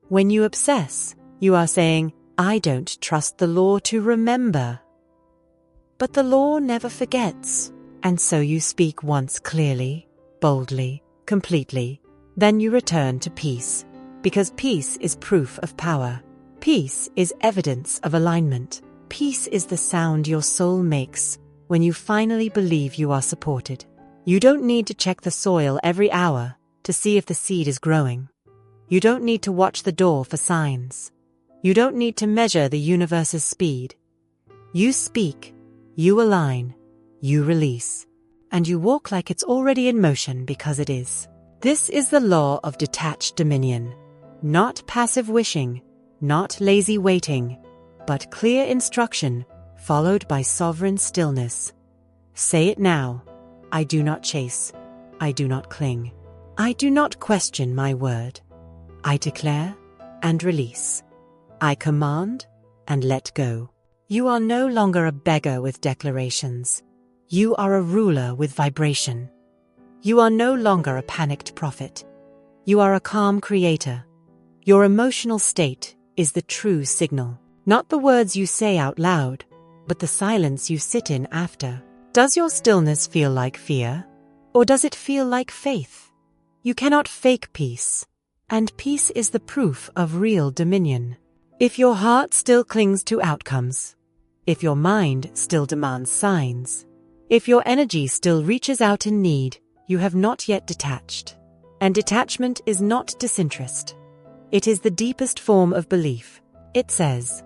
When you obsess, you are saying, I don't trust the law to remember. But the law never forgets, and so you speak once clearly, boldly, completely. Then you return to peace, because peace is proof of power. Peace is evidence of alignment. Peace is the sound your soul makes when you finally believe you are supported. You don't need to check the soil every hour to see if the seed is growing. You don't need to watch the door for signs. You don't need to measure the universe's speed. You speak, you align, you release, and you walk like it's already in motion because it is. This is the law of detached dominion, not passive wishing, not lazy waiting, but clear instruction followed by sovereign stillness. Say it now. I do not chase. I do not cling. I do not question my word. I declare and release. I command and let go. You are no longer a beggar with declarations. You are a ruler with vibration. You are no longer a panicked prophet. You are a calm creator. Your emotional state is the true signal, not the words you say out loud, but the silence you sit in after. Does your stillness feel like fear, or does it feel like faith? You cannot fake peace, and peace is the proof of real dominion. If your heart still clings to outcomes, if your mind still demands signs, if your energy still reaches out in need, you have not yet detached. And detachment is not disinterest. It is the deepest form of belief. It says,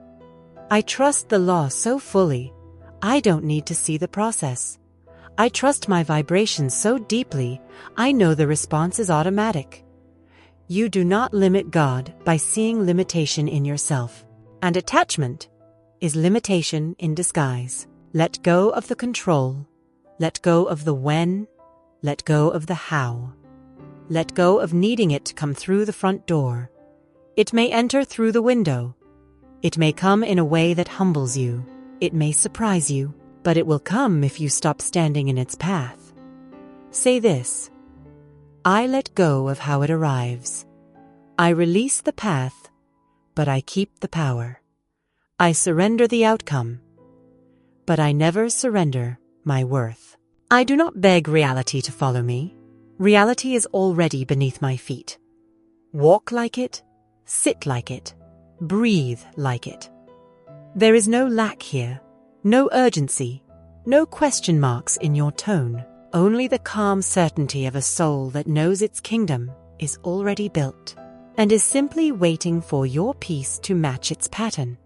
I trust the law so fully, I don't need to see the process. I trust my vibrations so deeply, I know the response is automatic. You do not limit God by seeing limitation in yourself. And attachment is limitation in disguise. Let go of the control. Let go of the when. Let go of the how. Let go of needing it to come through the front door. It may enter through the window. It may come in a way that humbles you. It may surprise you, but it will come if you stop standing in its path. Say this: I let go of how it arrives. I release the path, but I keep the power. I surrender the outcome, but I never surrender my worth. I do not beg reality to follow me. Reality is already beneath my feet. Walk like it, sit like it, breathe like it. There is no lack here, no urgency, no question marks in your tone. Only the calm certainty of a soul that knows its kingdom is already built and is simply waiting for your peace to match its pattern.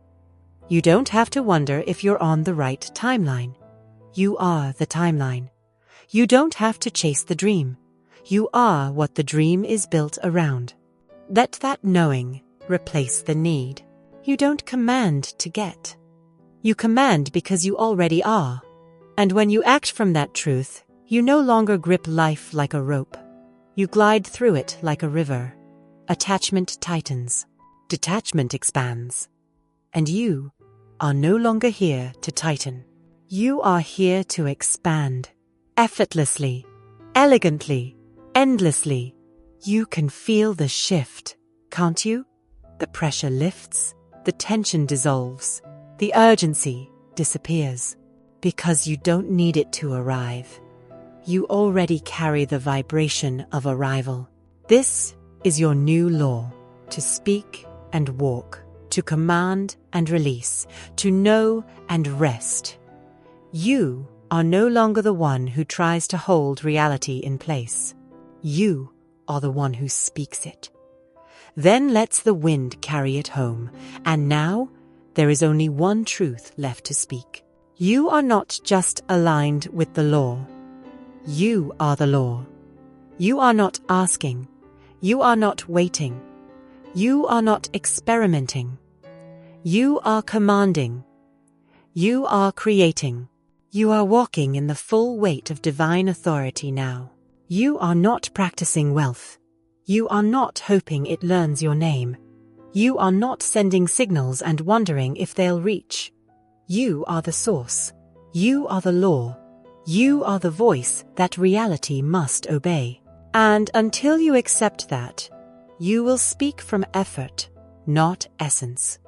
You don't have to wonder if you're on the right timeline. You are the timeline. You don't have to chase the dream. You are what the dream is built around. Let that knowing replace the need. You don't command to get. You command because you already are. And when you act from that truth, you no longer grip life like a rope. You glide through it like a river. Attachment tightens. Detachment expands. And you are no longer here to tighten. You are here to expand. Effortlessly, elegantly, endlessly. You can feel the shift, can't you? The pressure lifts, the tension dissolves, the urgency disappears. Because you don't need it to arrive. You already carry the vibration of arrival. This is your new law: to speak and walk, to command and release, to know and rest. You are no longer the one who tries to hold reality in place. You are the one who speaks it. Then lets the wind carry it home, and now there is only one truth left to speak. You are not just aligned with the law. You are the law. You are not asking. You are not waiting. You are not experimenting. You are commanding. You are creating. You are walking in the full weight of divine authority now. You are not practicing wealth. You are not hoping it learns your name. You are not sending signals and wondering if they'll reach. You are the source. You are the law. You are the voice that reality must obey. And until you accept that, you will speak from effort, not essence.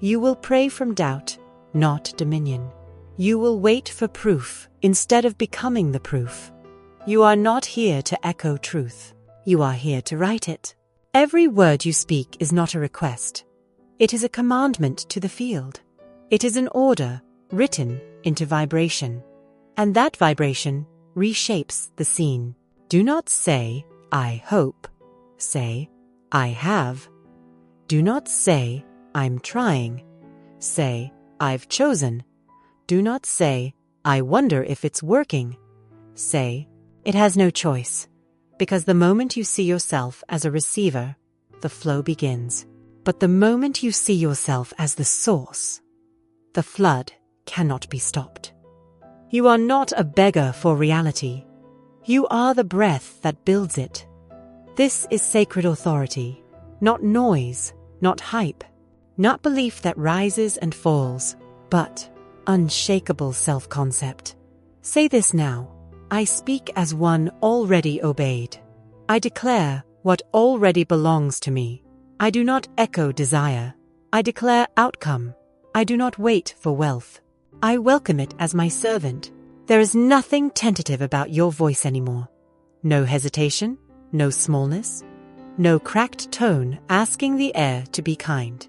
You will pray from doubt, not dominion. You will wait for proof instead of becoming the proof. You are not here to echo truth. You are here to write it. Every word you speak is not a request. It is a commandment to the field. It is an order written into vibration. And that vibration reshapes the scene. Do not say, I hope. Say, I have. Do not say, I'm trying. Say, I've chosen. Do not say, I wonder if it's working. Say, it has no choice. Because the moment you see yourself as a receiver, the flow begins. But the moment you see yourself as the source, the flood cannot be stopped. You are not a beggar for reality. You are the breath that builds it. This is sacred authority, not noise, not hype, not belief that rises and falls, but unshakable self-concept. Say this now. I speak as one already obeyed. I declare what already belongs to me. I do not echo desire. I declare outcome. I do not wait for wealth. I welcome it as my servant. There is nothing tentative about your voice anymore. No hesitation, no smallness, no cracked tone asking the air to be kind.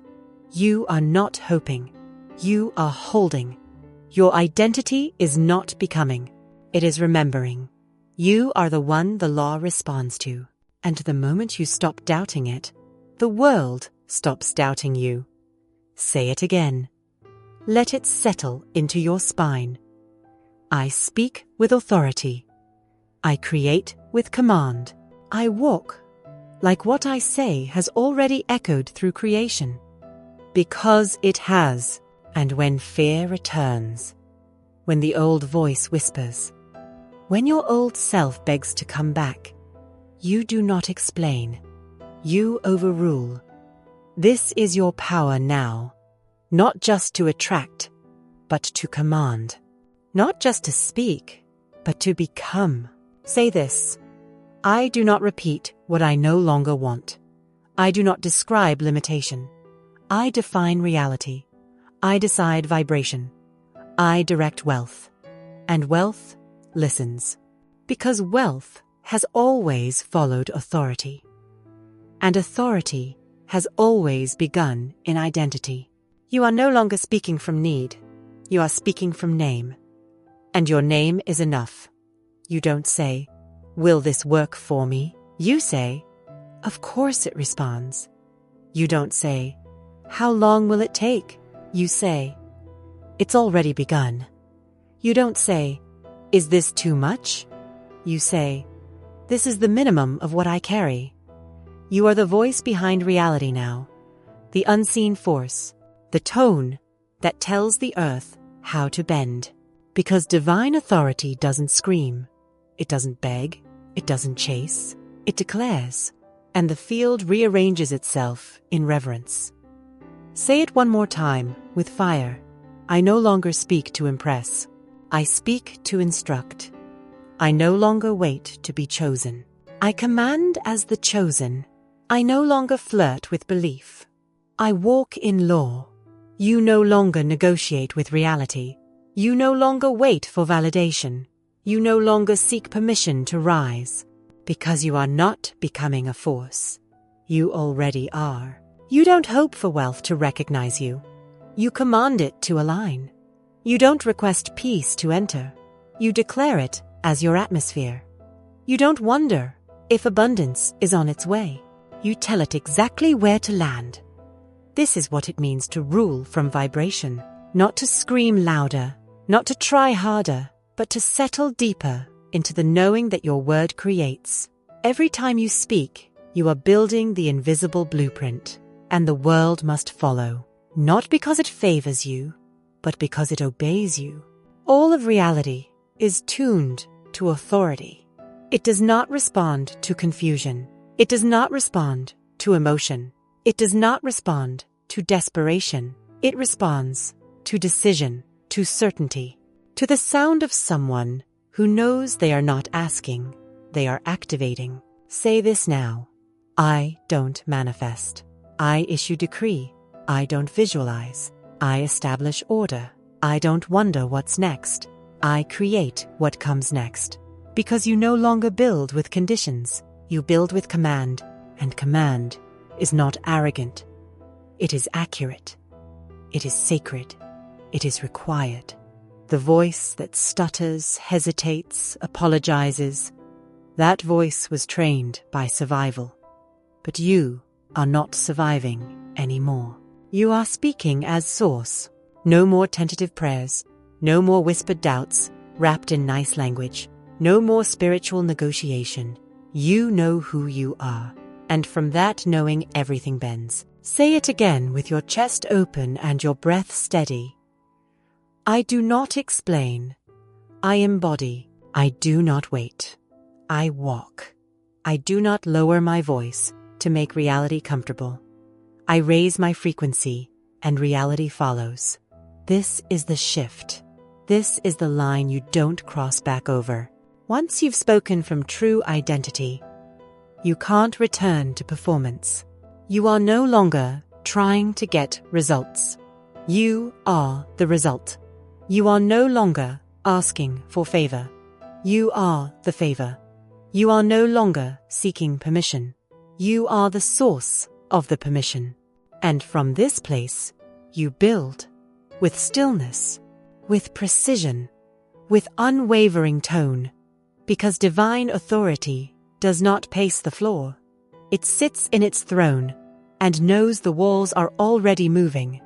You are not hoping. You are holding. Your identity is not becoming. It is remembering. You are the one the law responds to. And the moment you stop doubting it, the world stops doubting you. Say it again. Let it settle into your spine. I speak with authority. I create with command. I walk like what I say has already echoed through creation. Because it has. And when fear returns, when the old voice whispers, when your old self begs to come back, you do not explain. You overrule. This is your power now. Not just to attract, but to command. Not just to speak, but to become. Say this. I do not repeat what I no longer want. I do not describe limitation. I define reality. I decide vibration. I direct wealth. And wealth listens. Because wealth has always followed authority. And authority has always begun in identity. You are no longer speaking from need. You are speaking from name. And your name is enough. You don't say, will this work for me? You say, of course it responds. You don't say, how long will it take? You say, it's already begun. You don't say, is this too much? You say, this is the minimum of what I carry. You are the voice behind reality now, the unseen force, the tone that tells the earth how to bend. Because divine authority doesn't scream, it doesn't beg, it doesn't chase, it declares, and the field rearranges itself in reverence. Say it one more time with fire. I no longer speak to impress. I speak to instruct. I no longer wait to be chosen. I command as the chosen. I no longer flirt with belief. I walk in law. You no longer negotiate with reality. You no longer wait for validation. You no longer seek permission to rise, because you are not becoming a force. You already are. You don't hope for wealth to recognize you. You command it to align. You don't request peace to enter. You declare it as your atmosphere. You don't wonder if abundance is on its way. You tell it exactly where to land. This is what it means to rule from vibration, not to scream louder, not to try harder, but to settle deeper into the knowing that your word creates. Every time you speak, you are building the invisible blueprint, and the world must follow, not because it favors you, but because it obeys you. All of reality is tuned to authority. It does not respond to confusion. It does not respond to emotion. It does not respond to desperation. It responds to decision, to certainty, to the sound of someone who knows they are not asking, they are activating. Say this now. I don't manifest. I issue decree. I don't visualize. I establish order. I don't wonder what's next. I create what comes next. Because you no longer build with conditions. You build with command, and command is not arrogant. It is accurate. It is sacred. It is required. The voice that stutters, hesitates, apologizes, that voice was trained by survival. But you are not surviving anymore. You are speaking as source. No more tentative prayers. No more whispered doubts wrapped in nice language. No more spiritual negotiation. You know who you are. And from that knowing, everything bends. Say it again with your chest open and your breath steady. I do not explain. I embody. I do not wait. I walk. I do not lower my voice to make reality comfortable. I raise my frequency, and reality follows. This is the shift. This is the line you don't cross back over. Once you've spoken from true identity, you can't return to performance. You are no longer trying to get results. You are the result. You are no longer asking for favor. You are the favor. You are no longer seeking permission. You are the source of the permission. And from this place, you build with stillness, with precision, with unwavering tone, because divine authority does not pace the floor. It sits in its throne and knows the walls are already moving.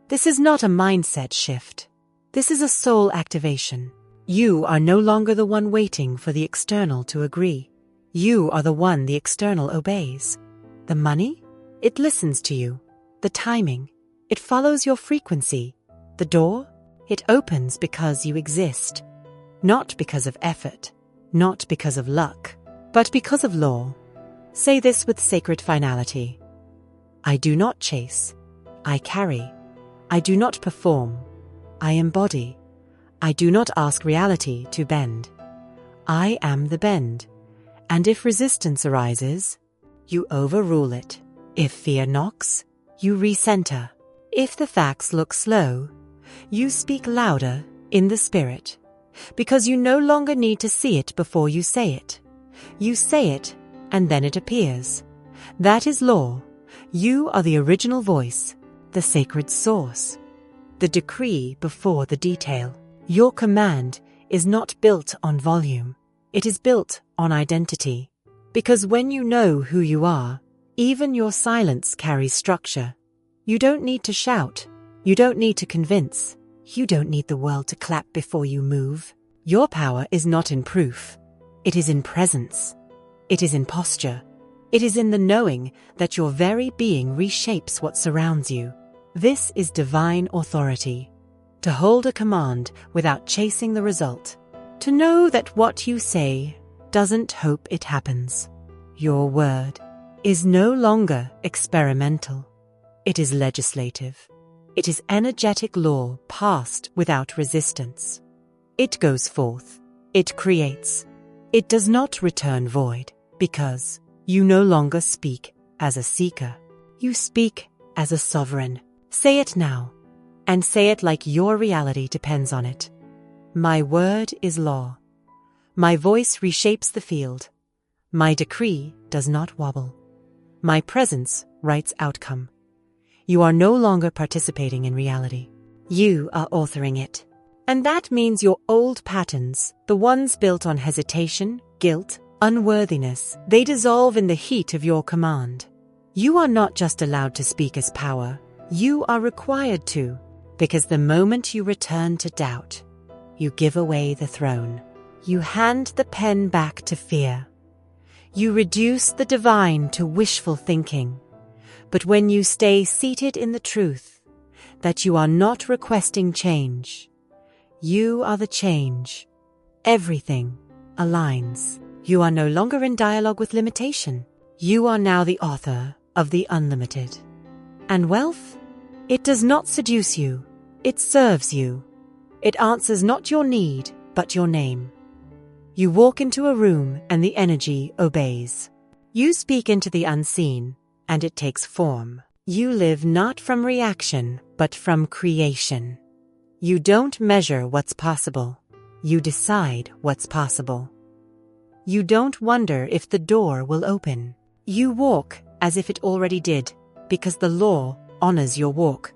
This is not a mindset shift. This is a soul activation. You are no longer the one waiting for the external to agree. You are the one the external obeys. The money? It listens to you. The timing? It follows your frequency. The door? It opens because you exist. Not because of effort. Not because of luck. But because of law. Say this with sacred finality. I do not chase. I carry. I do not perform. I embody. I do not ask reality to bend. I am the bend. And if resistance arises, you overrule it. If fear knocks, you recenter. If the facts look slow, you speak louder in the spirit. Because you no longer need to see it before you say it. You say it, and then it appears. That is law. You are the original voice, the sacred source. The decree before the detail. Your command is not built on volume. It is built on identity. Because when you know who you are, even your silence carries structure. You don't need to shout. You don't need to convince. You don't need the world to clap before you move. Your power is not in proof. It is in presence. It is in posture. It is in the knowing that your very being reshapes what surrounds you. This is divine authority. To hold a command without chasing the result. To know that what you say doesn't hope it happens. Your word is no longer experimental. It is legislative. It is energetic law passed without resistance. It goes forth. It creates. It does not return void because you no longer speak as a seeker. You speak as a sovereign. Say it now and say it like your reality depends on it. My word is law. My voice reshapes the field. My decree does not wobble. My presence writes outcome. You are no longer participating in reality. You are authoring it. And that means your old patterns, the ones built on hesitation, guilt, unworthiness, they dissolve in the heat of your command. You are not just allowed to speak as power, you are required to, because the moment you return to doubt, you give away the throne. You hand the pen back to fear. You reduce the divine to wishful thinking. But when you stay seated in the truth that you are not requesting change, you are the change. Everything aligns. You are no longer in dialogue with limitation. You are now the author of the unlimited. And wealth? It does not seduce you. It serves you. It answers not your need, but your name. You walk into a room and the energy obeys. You speak into the unseen, and it takes form. You live not from reaction, but from creation. You don't measure what's possible. You decide what's possible. You don't wonder if the door will open. You walk as if it already did, because the law honors your walk.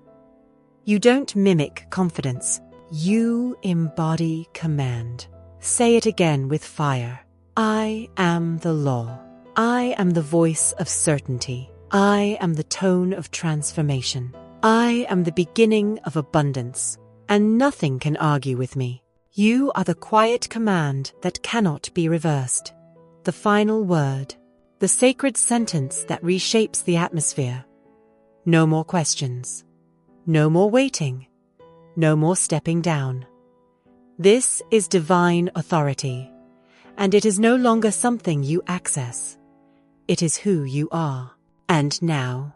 You don't mimic confidence. You embody command. Say it again with fire. I am the law. I am the voice of certainty. I am the tone of transformation. I am the beginning of abundance, and nothing can argue with me. You are the quiet command that cannot be reversed. The final word, the sacred sentence that reshapes the atmosphere. No more questions. No more waiting. No more stepping down. This is divine authority, and it is no longer something you access. It is who you are. And now,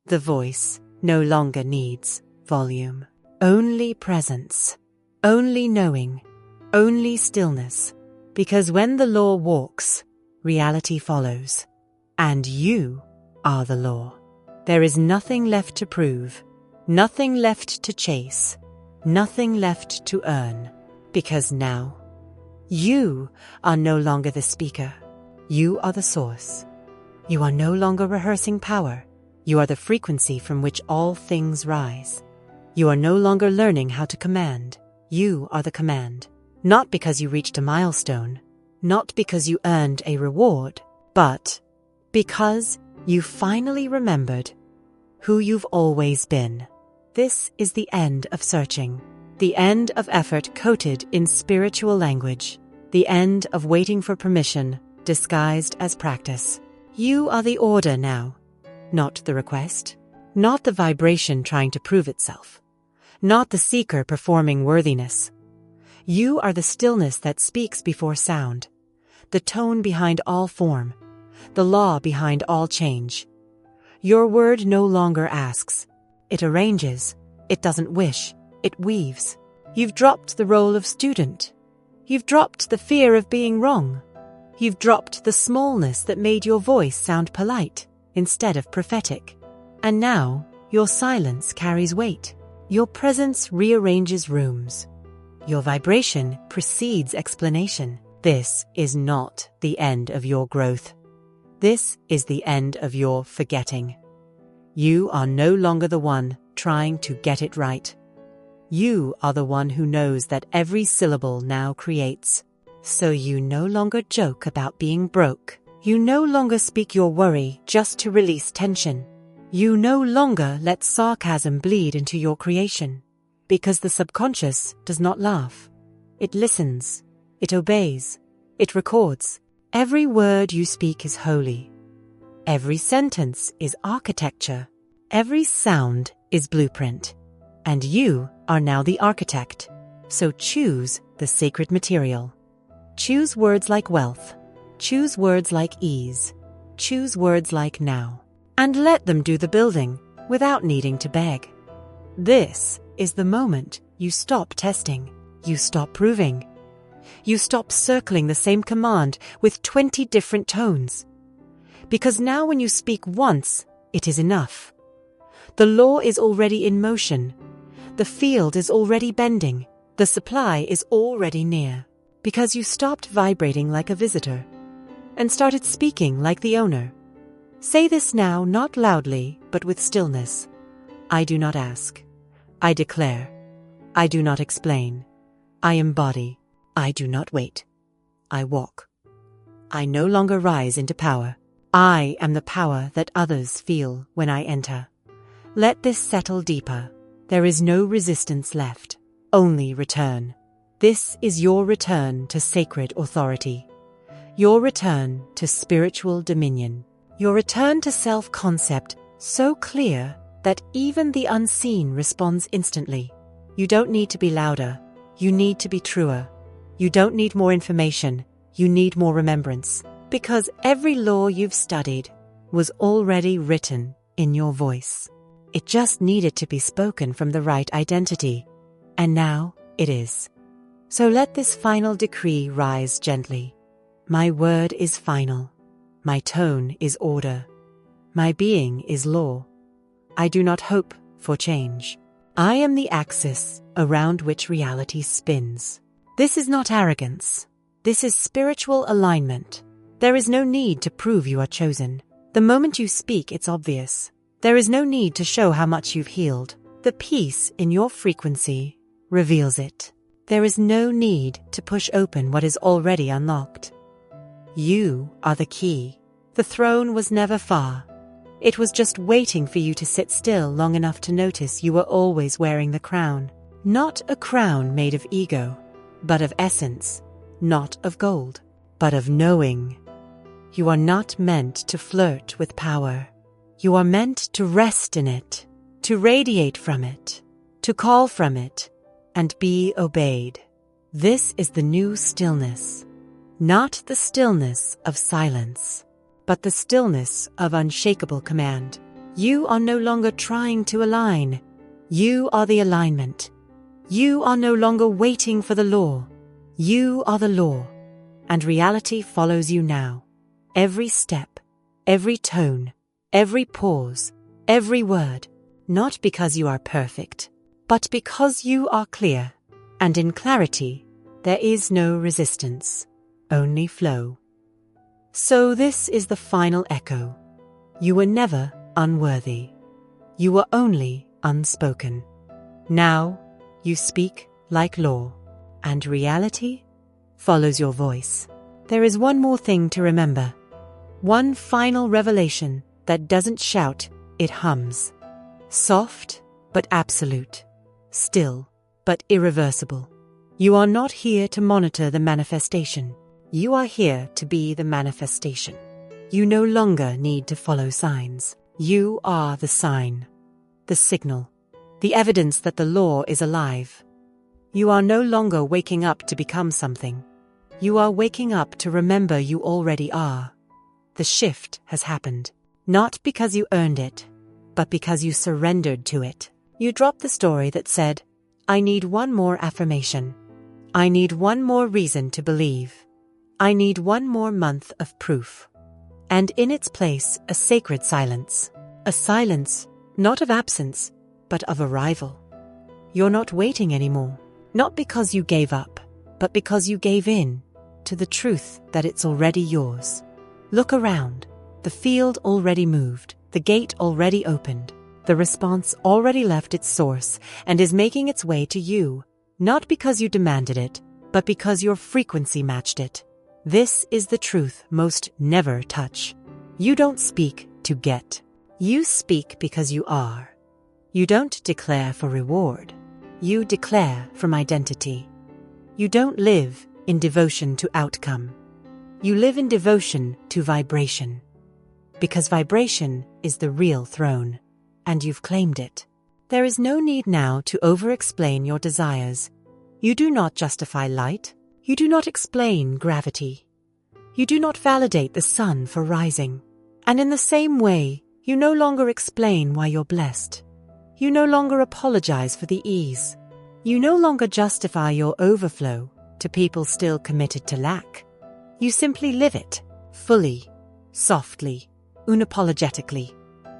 the voice no longer needs volume. Only presence. Only knowing. Only stillness. Because when the law walks, reality follows. And you are the law. There is nothing left to prove. Nothing left to chase. Nothing left to earn. Because now, you are no longer the speaker. You are the source. You are no longer rehearsing power. You are the frequency from which all things rise. You are no longer learning how to command. You are the command. Not because you reached a milestone, not because you earned a reward, but because you finally remembered who you've always been. This is the end of searching, the end of effort coated in spiritual language, the end of waiting for permission disguised as practice. You are the order now, not the request, not the vibration trying to prove itself, not the seeker performing worthiness. You are the stillness that speaks before sound, the tone behind all form, the law behind all change. Your word no longer asks. It arranges. It doesn't wish. It weaves. You've dropped the role of student. You've dropped the fear of being wrong. You've dropped the smallness that made your voice sound polite instead of prophetic. And now, your silence carries weight. Your presence rearranges rooms. Your vibration precedes explanation. This is not the end of your growth. This is the end of your forgetting. You are no longer the one trying to get it right. You are the one who knows that every syllable now creates. So you no longer joke about being broke. You no longer speak your worry just to release tension. You no longer let sarcasm bleed into your creation. Because the subconscious does not laugh. It listens. It obeys. It records. Every word you speak is holy. Every sentence is architecture. Every sound is blueprint. And you are now the architect. So choose the sacred material. Choose words like wealth. Choose words like ease. Choose words like now. And let them do the building without needing to beg. This is the moment you stop testing. You stop proving. You stop circling the same command with 20 different tones. Because now when you speak once, it is enough. The law is already in motion. The field is already bending. The supply is already near. Because you stopped vibrating like a visitor and started speaking like the owner. Say this now, not loudly, but with stillness. I do not ask. I declare. I do not explain. I embody. I do not wait. I walk. I no longer rise into power. I am the power that others feel when I enter. Let this settle deeper. There is no resistance left, only return. This is your return to sacred authority. Your return to spiritual dominion. Your return to self-concept so clear that even the unseen responds instantly. You don't need to be louder. You need to be truer. You don't need more information. You need more remembrance. Because every law you've studied was already written in your voice. It just needed to be spoken from the right identity. And now it is. So let this final decree rise gently. My word is final. My tone is order. My being is law. I do not hope for change. I am the axis around which reality spins. This is not arrogance. This is spiritual alignment. There is no need to prove you are chosen. The moment you speak, it's obvious. There is no need to show how much you've healed. The peace in your frequency reveals it. There is no need to push open what is already unlocked. You are the key. The throne was never far. It was just waiting for you to sit still long enough to notice you were always wearing the crown. Not a crown made of ego, but of essence. Not of gold, but of knowing. You are not meant to flirt with power. You are meant to rest in it, to radiate from it, to call from it, and be obeyed. This is the new stillness. Not the stillness of silence, but the stillness of unshakable command. You are no longer trying to align. You are the alignment. You are no longer waiting for the law. You are the law, and reality follows you now. Every step, every tone, every pause, every word, not because you are perfect, but because you are clear. And in clarity, there is no resistance, only flow. So this is the final echo. You were never unworthy. You were only unspoken. Now you speak like law, and reality follows your voice. There is one more thing to remember. One final revelation that doesn't shout, it hums. Soft, but absolute. Still, but irreversible. You are not here to monitor the manifestation. You are here to be the manifestation. You no longer need to follow signs. You are the sign, the signal, the evidence that the law is alive. You are no longer waking up to become something. You are waking up to remember you already are. The shift has happened, not because you earned it, but because you surrendered to it. You dropped the story that said, I need one more affirmation. I need one more reason to believe. I need one more month of proof. And in its place, a sacred silence. A silence, not of absence, but of arrival. You're not waiting anymore. Not because you gave up, but because you gave in to the truth that it's already yours. Look around. The field already moved. The gate already opened. The response already left its source and is making its way to you, not because you demanded it, but because your frequency matched it. This is the truth most never touch. You don't speak to get. You speak because you are. You don't declare for reward. You declare from identity. You don't live in devotion to outcome. You live in devotion to vibration. Because vibration is the real throne, and you've claimed it. There is no need now to over-explain your desires. You do not justify light. You do not explain gravity. You do not validate the sun for rising. And in the same way, you no longer explain why you're blessed. You no longer apologize for the ease. You no longer justify your overflow to people still committed to lack. You simply live it, fully, softly, unapologetically.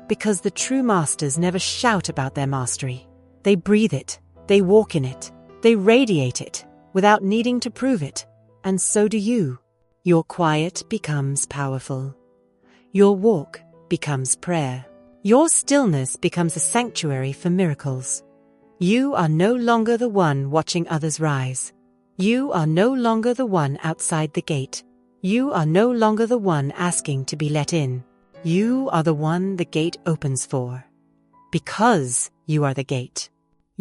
Because the true masters never shout about their mastery. They breathe it, They walk in it. They radiate it without needing to prove it. And so do you. Your quiet becomes powerful. Your walk becomes prayer. Your stillness becomes a sanctuary for miracles. You are no longer the one watching others rise. You are no longer the one outside the gate. You are no longer the one asking to be let in. You are the one the gate opens for. Because you are the gate.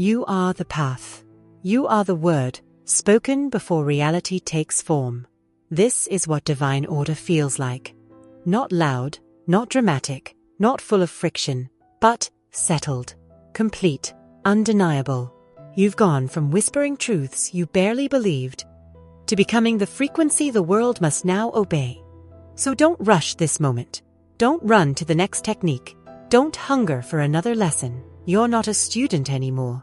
You are the path. You are the word, spoken before reality takes form. This is what divine order feels like. Not loud, not dramatic, not full of friction, but settled, complete, undeniable. You've gone from whispering truths you barely believed to becoming the frequency the world must now obey. So don't rush this moment. Don't run to the next technique. Don't hunger for another lesson. You're not a student anymore.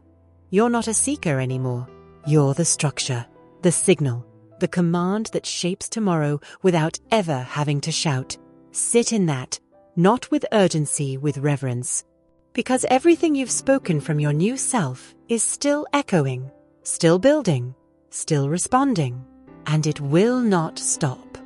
You're not a seeker anymore. You're the structure, the signal, the command that shapes tomorrow without ever having to shout. Sit in that, not with urgency, with reverence. Because everything you've spoken from your new self is still echoing, still building, still responding. And it will not stop.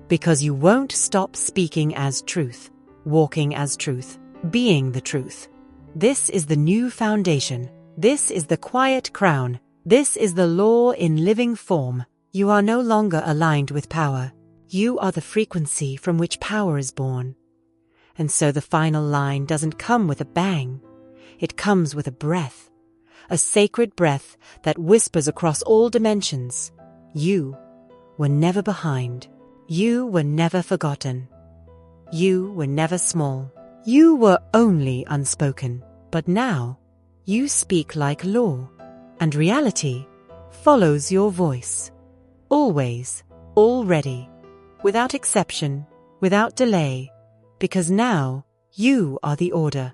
Because you won't stop speaking as truth, walking as truth, being the truth. This is the new foundation. This is the quiet crown. This is the law in living form. You are no longer aligned with power. You are the frequency from which power is born. And so the final line doesn't come with a bang. It comes with a breath. A sacred breath that whispers across all dimensions. You were never behind. You were never forgotten. You were never small. You were only unspoken. But now, you speak like law, and reality follows your voice. Always, already, without exception, without delay, because now you are the order.